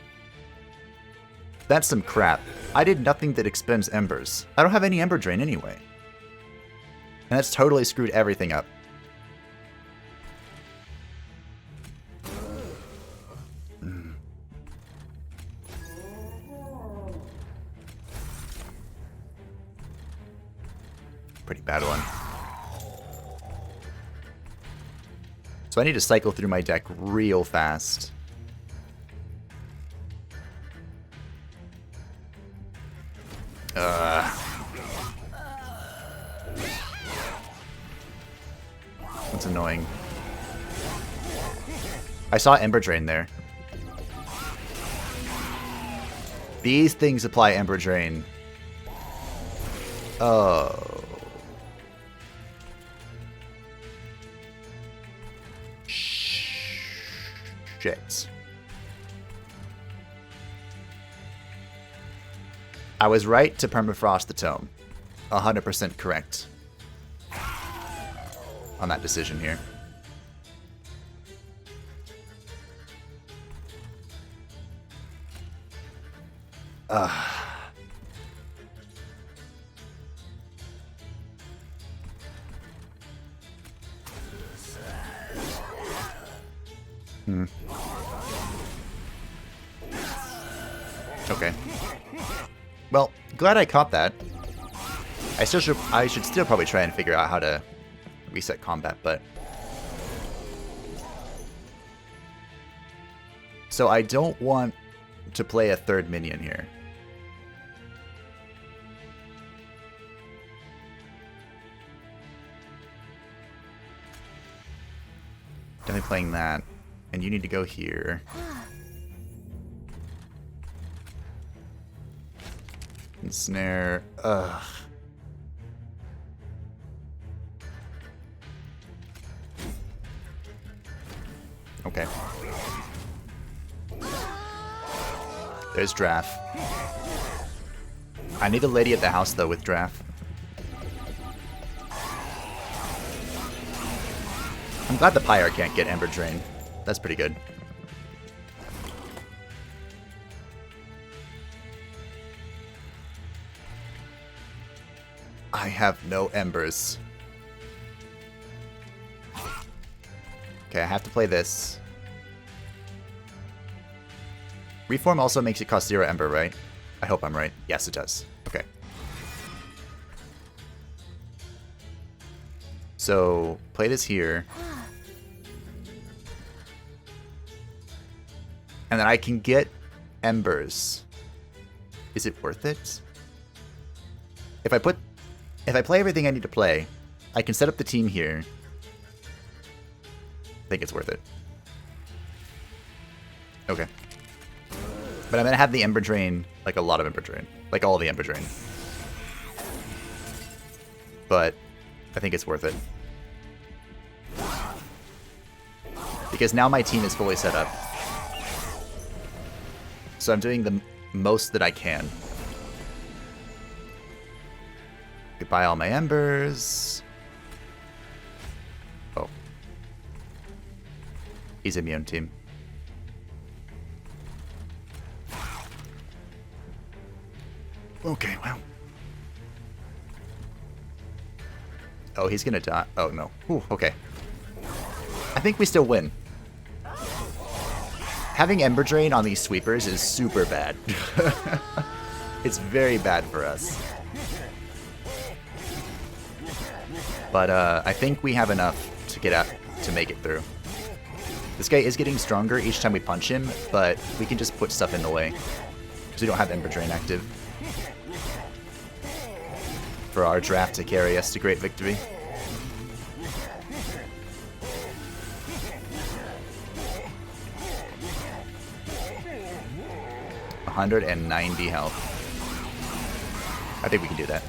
crap. I did nothing that expends embers. I don't have any ember drain anyway. And that's totally screwed everything up. Pretty bad one. So I need to cycle through my deck real fast. That's annoying. I saw Ember Drain there. These things apply Ember Drain. Oh. Shit. I was right to permafrost the tome. 100% correct on that decision here. Okay. Well, glad I caught that. I should still probably try and figure out how to reset combat, but... So I don't want to play a third minion here. Definitely playing that. And you need to go here. And snare. Ugh. Okay. There's Draff. I need a lady at the house, though, with Draff. I'm glad the Pyre can't get Ember Drain. That's pretty good. I have no embers. Okay, I have to play this. Reform also makes it cost 0 ember, right? I hope I'm right. Yes, it does. Okay. So, play this here. And then I can get embers. Is it worth it? If I play everything I need to play, I can set up the team here. I think it's worth it. Okay. But I'm going to have the Ember Drain, like a lot of Ember Drain. Like all the Ember Drain. But I think it's worth it. Because now my team is fully set up. So I'm doing the most that I can. Goodbye all my embers. Oh. He's immune, team. Okay, well. Oh, he's gonna die. Oh, no. Ooh, okay. I think we still win. Having Ember Drain on these sweepers is super bad. It's very bad for us. But I think we have enough to get out to make it through. This guy is getting stronger each time we punch him, but we can just put stuff in the way. Because we don't have Ember Drain active. For our draft to carry us to great victory. $190 health. I think we can do that.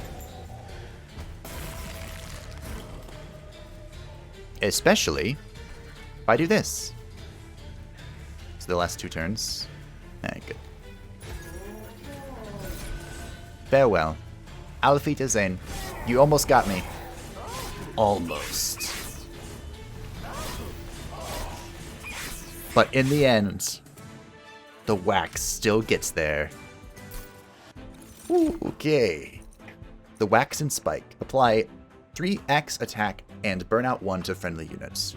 Especially if I do this. So the last 2 turns. Alright, good. Farewell. Auf Wiedersehen. You almost got me. Almost. But in the end, the wax still gets there. Ooh, okay. The wax and spike. Apply 3x attack and burn out 1 to friendly units.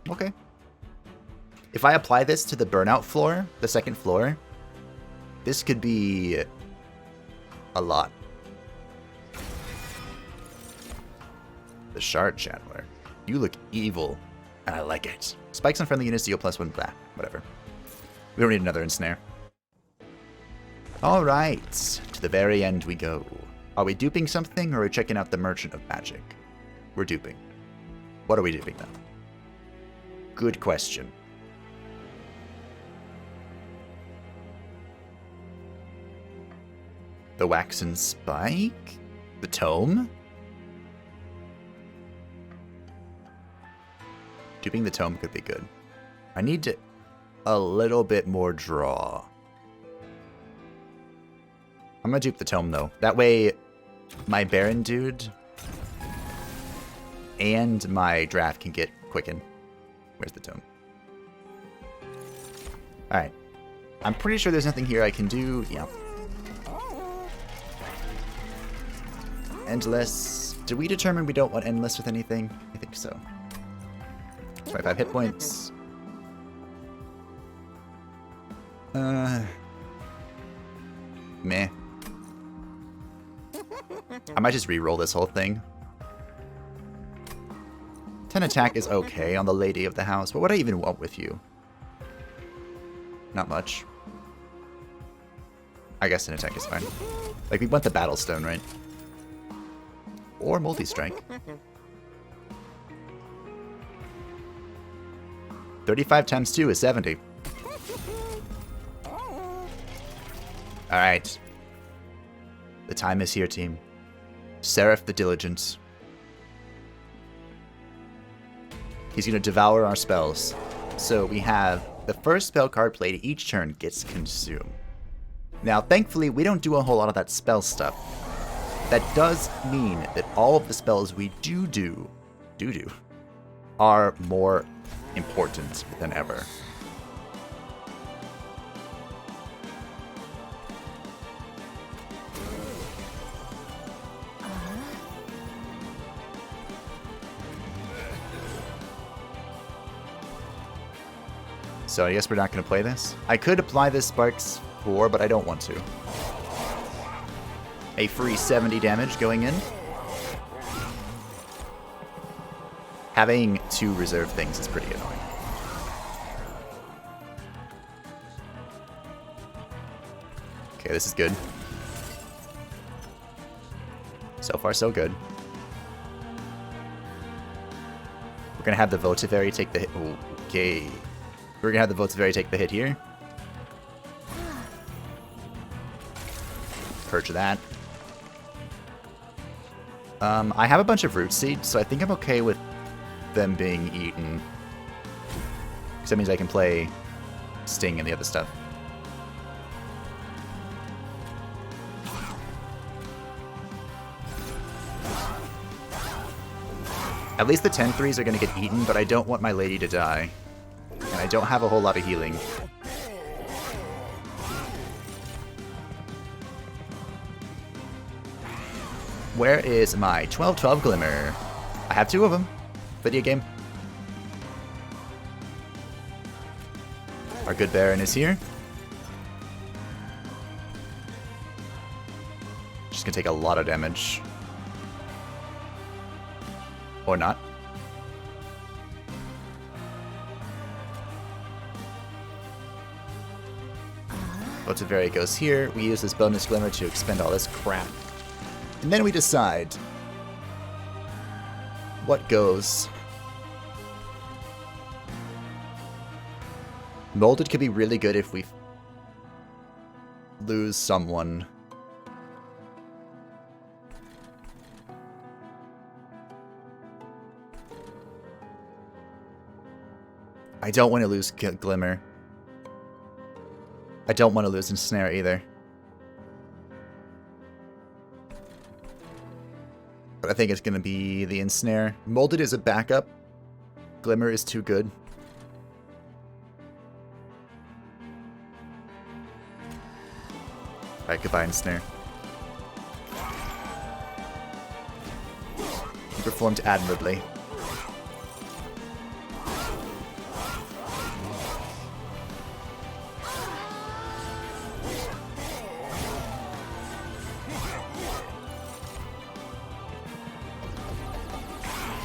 Okay. If I apply this to the burnout floor, the second floor, this could be a lot. The Shard Channeler. You look evil, and I like it. Spikes on friendly units deal +1, blah, whatever. We don't need another ensnare. Alright, to the very end we go. Are we duping something, or are we checking out the Merchant of Magic? We're duping. What are we duping, though? Good question. The Wax and Spike? The Tome? Duping the Tome could be good. I need a little bit more draw. I'm gonna dupe the Tome, though. That way, my Baron dude and my draft can get quickened. Where's the Tome? Alright. I'm pretty sure there's nothing here I can do. Yeah. Endless. Did we determine we don't want Endless with anything? I think so. 25 hit points. Meh. I might just re-roll this whole thing. 10 attack is okay on the Lady of the House, but what do I even want with you? Not much. I guess an attack is fine. Like, we want the Battle Stone, right? Or multi-strike. 35 times 2 is 70. Alright. The time is here, team. Seraph the Diligent. He's going to devour our spells. So we have the first spell card played each turn gets consumed. Now, thankfully, we don't do a whole lot of that spell stuff. That does mean that all of the spells we do are more important than ever. So I guess we're not going to play this. I could apply this Sparks 4, but I don't want to. A free 70 damage going in. Having 2 reserve things is pretty annoying. Okay, this is good. So far, so good. We're gonna have the Votivary take the hit. Okay. We're gonna have the Votivary take the hit here. Purge that. I have a bunch of root seeds, so I think I'm okay with them being eaten. Because that means I can play Sting and the other stuff. At least the 10-3s are going to get eaten, but I don't want my lady to die. And I don't have a whole lot of healing. Where is my 12-12 Glimmer? I have 2 of them. Video game. Our good Baron is here. Just gonna take a lot of damage. Or not. Votivary goes here. We use this bonus Glimmer to expend all this crap. And then we decide what goes. Molded could be really good if we lose someone. I don't want to lose Glimmer. I don't want to lose Ensnare either. But I think it's going to be the Ensnare. Molded is a backup. Glimmer is too good. Alright, goodbye Ensnare. He performed admirably.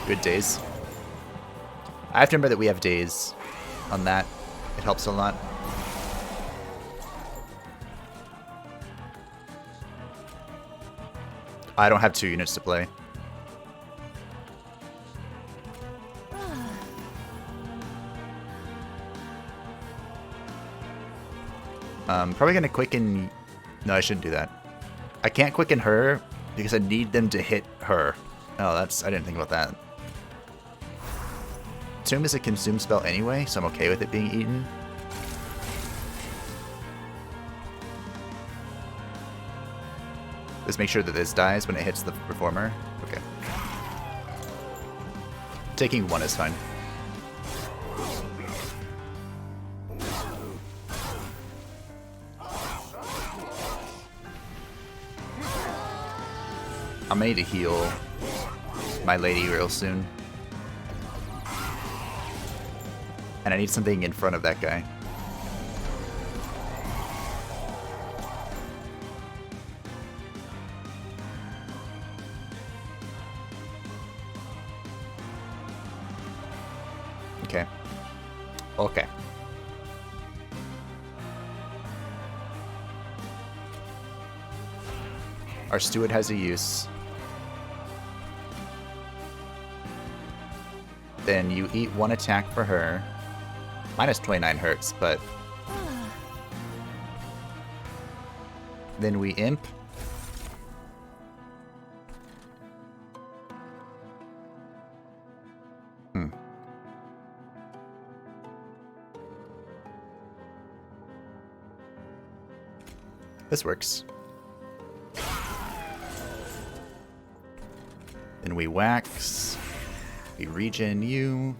Good days. I have to remember that we have days on that. It helps a lot. I don't have 2 units to play. Probably gonna quicken... No, I shouldn't do that. I can't quicken her because I need them to hit her. Oh, that's... I didn't think about that. Tomb is a consume spell anyway, so I'm okay with it being eaten. Just make sure that this dies when it hits the performer. Okay. Taking 1 is fine. I'm gonna need to heal my lady real soon. And I need something in front of that guy. Okay. Okay. Our steward has a use. Then you eat 1 attack for her. Minus 29 hurts, but... Then we imp. This works. Then we wax. We regen you.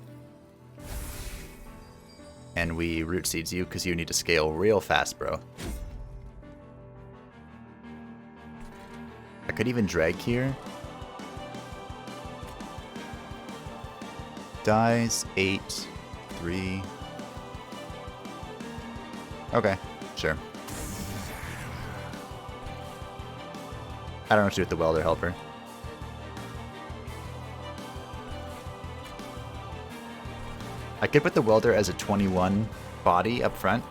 And we root seeds you because you need to scale real fast, bro. I could even drag here. Dies 8, 3. Okay, sure. I don't know what to do with the welder helper. I could put the welder as a 21 body up front,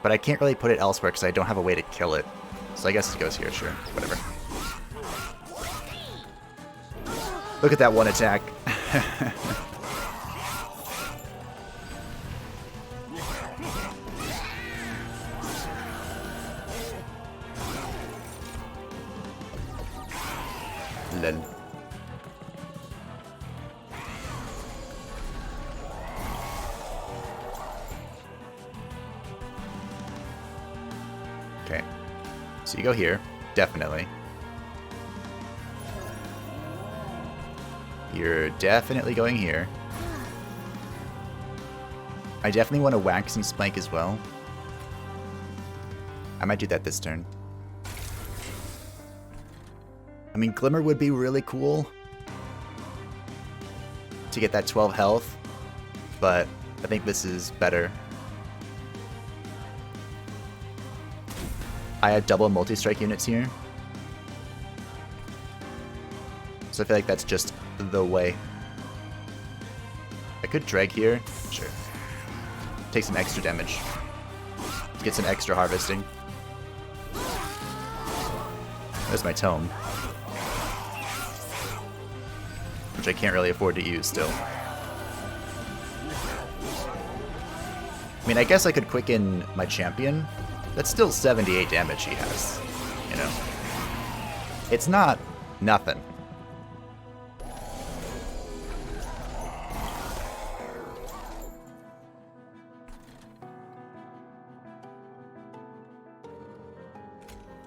but I can't really put it elsewhere because I don't have a way to kill it. So I guess it goes here, sure, whatever. Look at that one attack. Lol. Okay. So you go here. Definitely. You're definitely going here. I definitely want to wax and spike as well. I might do that this turn. I mean, Glimmer would be really cool to get that 12 health, but I think this is better. I have double multi-strike units here, so I feel like that's just the way. I could drag here, sure. Take some extra damage. Get some extra harvesting. There's my tome, which I can't really afford to use still. I mean, I guess I could quicken my champion. That's still 78 damage he has, you know? It's not nothing.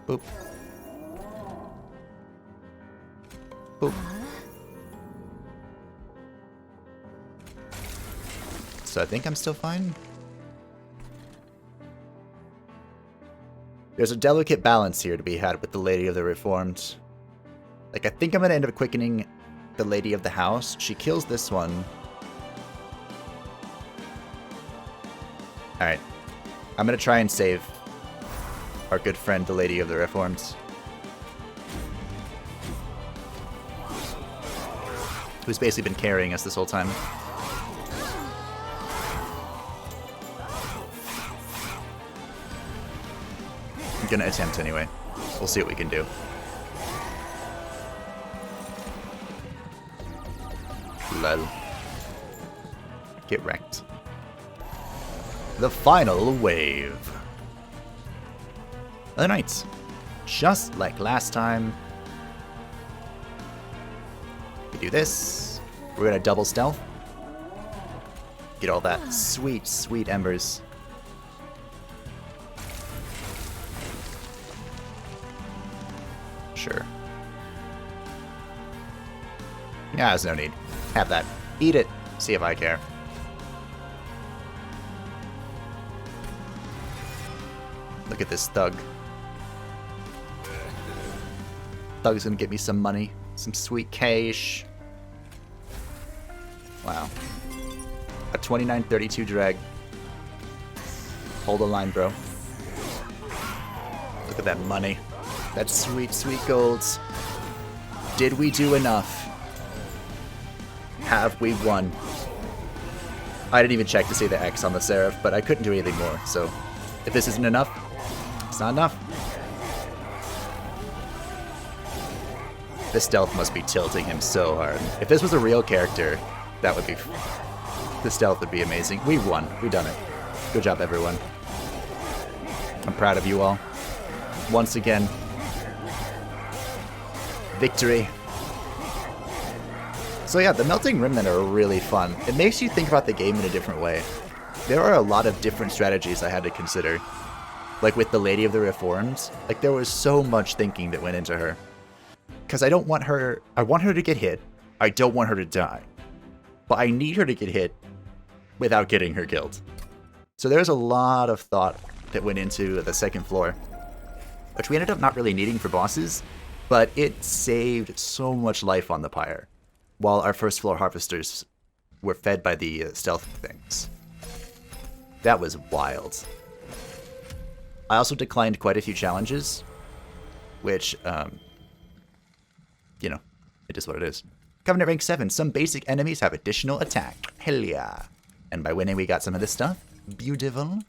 Boop. Boop. So I think I'm still fine. There's a delicate balance here to be had with the Lady of the Reformed. Like, I think I'm going to end up quickening the Lady of the House. She kills this one. Alright. I'm going to try and save our good friend, the Lady of the Reformed. Who's basically been carrying us this whole time. I'm gonna attempt anyway. We'll see what we can do. Lol. Get wrecked. The final wave. Other knights. Just like last time. We do this. We're gonna double stealth. Get all that sweet, sweet embers. Sure. Yeah, there's no need. Have that. Eat it. See if I care. Look at this thug. Thug's gonna get me some money. Some sweet cash. Wow. A 2932 drag. Hold the line, bro. Look at that money. That sweet, sweet golds. Did we do enough? Have we won? I didn't even check to see the X on the Seraph, but I couldn't do anything more, so if this isn't enough, it's not enough. This stealth must be tilting him so hard. If this was a real character, that would be... the stealth would be amazing. We won. We done it. Good job, everyone. I'm proud of you all. Once again. Victory. So yeah, the Melting Remnant are really fun. It makes you think about the game in a different way. There are a lot of different strategies I had to consider. Like with the Lady of the Reformed, like there was so much thinking that went into her. Because I don't want her... I want her to get hit. I don't want her to die. But I need her to get hit without getting her killed. So there's a lot of thought that went into the second floor, which we ended up not really needing for bosses, but it saved so much life on the Pyre, while our first floor harvesters were fed by the stealth things. That was wild. I also declined quite a few challenges, which, you know, it is what it is. Covenant rank 7, some basic enemies have additional attack. Hell yeah. And by winning we got some of this stuff. Beautiful.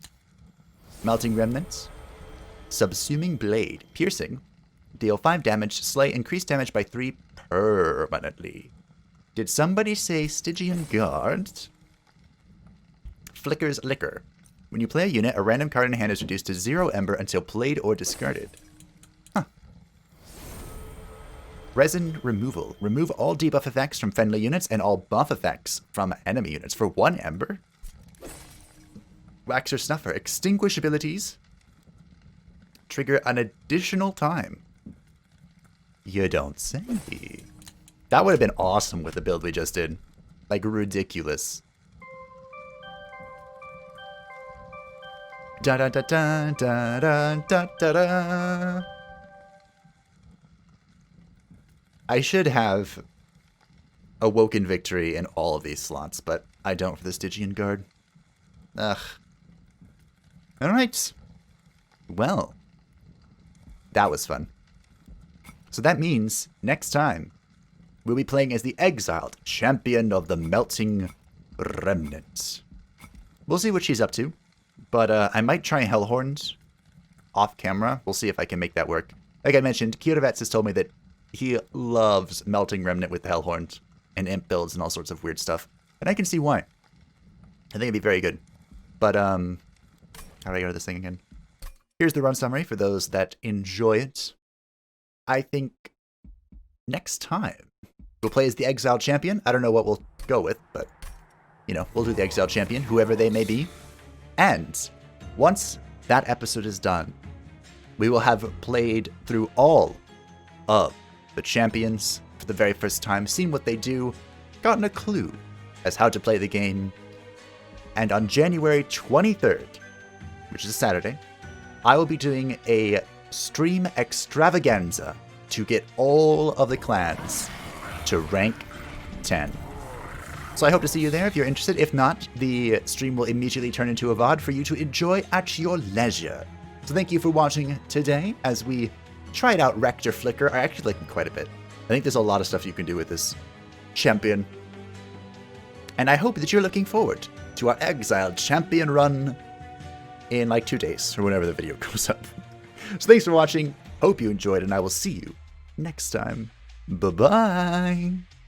Melting Remnants. Subsuming Blade. Piercing. Deal 5 damage, slay increased damage by 3 permanently. Did somebody say Stygian Guard? Flicker's Liquor. When you play a unit, a random card in hand is reduced to 0 ember until played or discarded. Huh. Resin Removal. Remove all debuff effects from friendly units and all buff effects from enemy units for 1 ember. Waxer Snuffer. Extinguish abilities. Trigger an additional time. You don't say. That would have been awesome with the build we just did. Like, ridiculous. Da da da da da da da da da. I should have Awoken Victory in all of these slots, but I don't for the Stygian Guard. Ugh. Alright. Well. That was fun. So that means, next time, we'll be playing as the exiled champion of the Melting Remnant. We'll see what she's up to, but I might try Hellhorns off camera. We'll see if I can make that work. Like I mentioned, Kierovets has told me that he loves Melting Remnant with the Hellhorns and imp builds and all sorts of weird stuff, and I can see why. I think it'd be very good. But, how do I go to this thing again? Here's the run summary for those that enjoy it. I think next time we'll play as the Exiled Champion. I don't know what we'll go with, but, you know, we'll do the Exiled Champion, whoever they may be. And once that episode is done, we will have played through all of the champions for the very first time, seen what they do, gotten a clue as how to play the game. And on January 23rd, which is a Saturday, I will be doing a stream extravaganza to get all of the clans to rank 10. So I hope to see you there if you're interested. If not, the stream will immediately turn into a VOD for you to enjoy at your leisure. So thank you for watching today as we tried out Rector Flicker. I actually like him quite a bit. I think there's a lot of stuff you can do with this champion. And I hope that you're looking forward to our Exiled Champion run in like 2 days, or whenever the video goes up. So thanks for watching, hope you enjoyed, and I will see you next time. Bye-bye!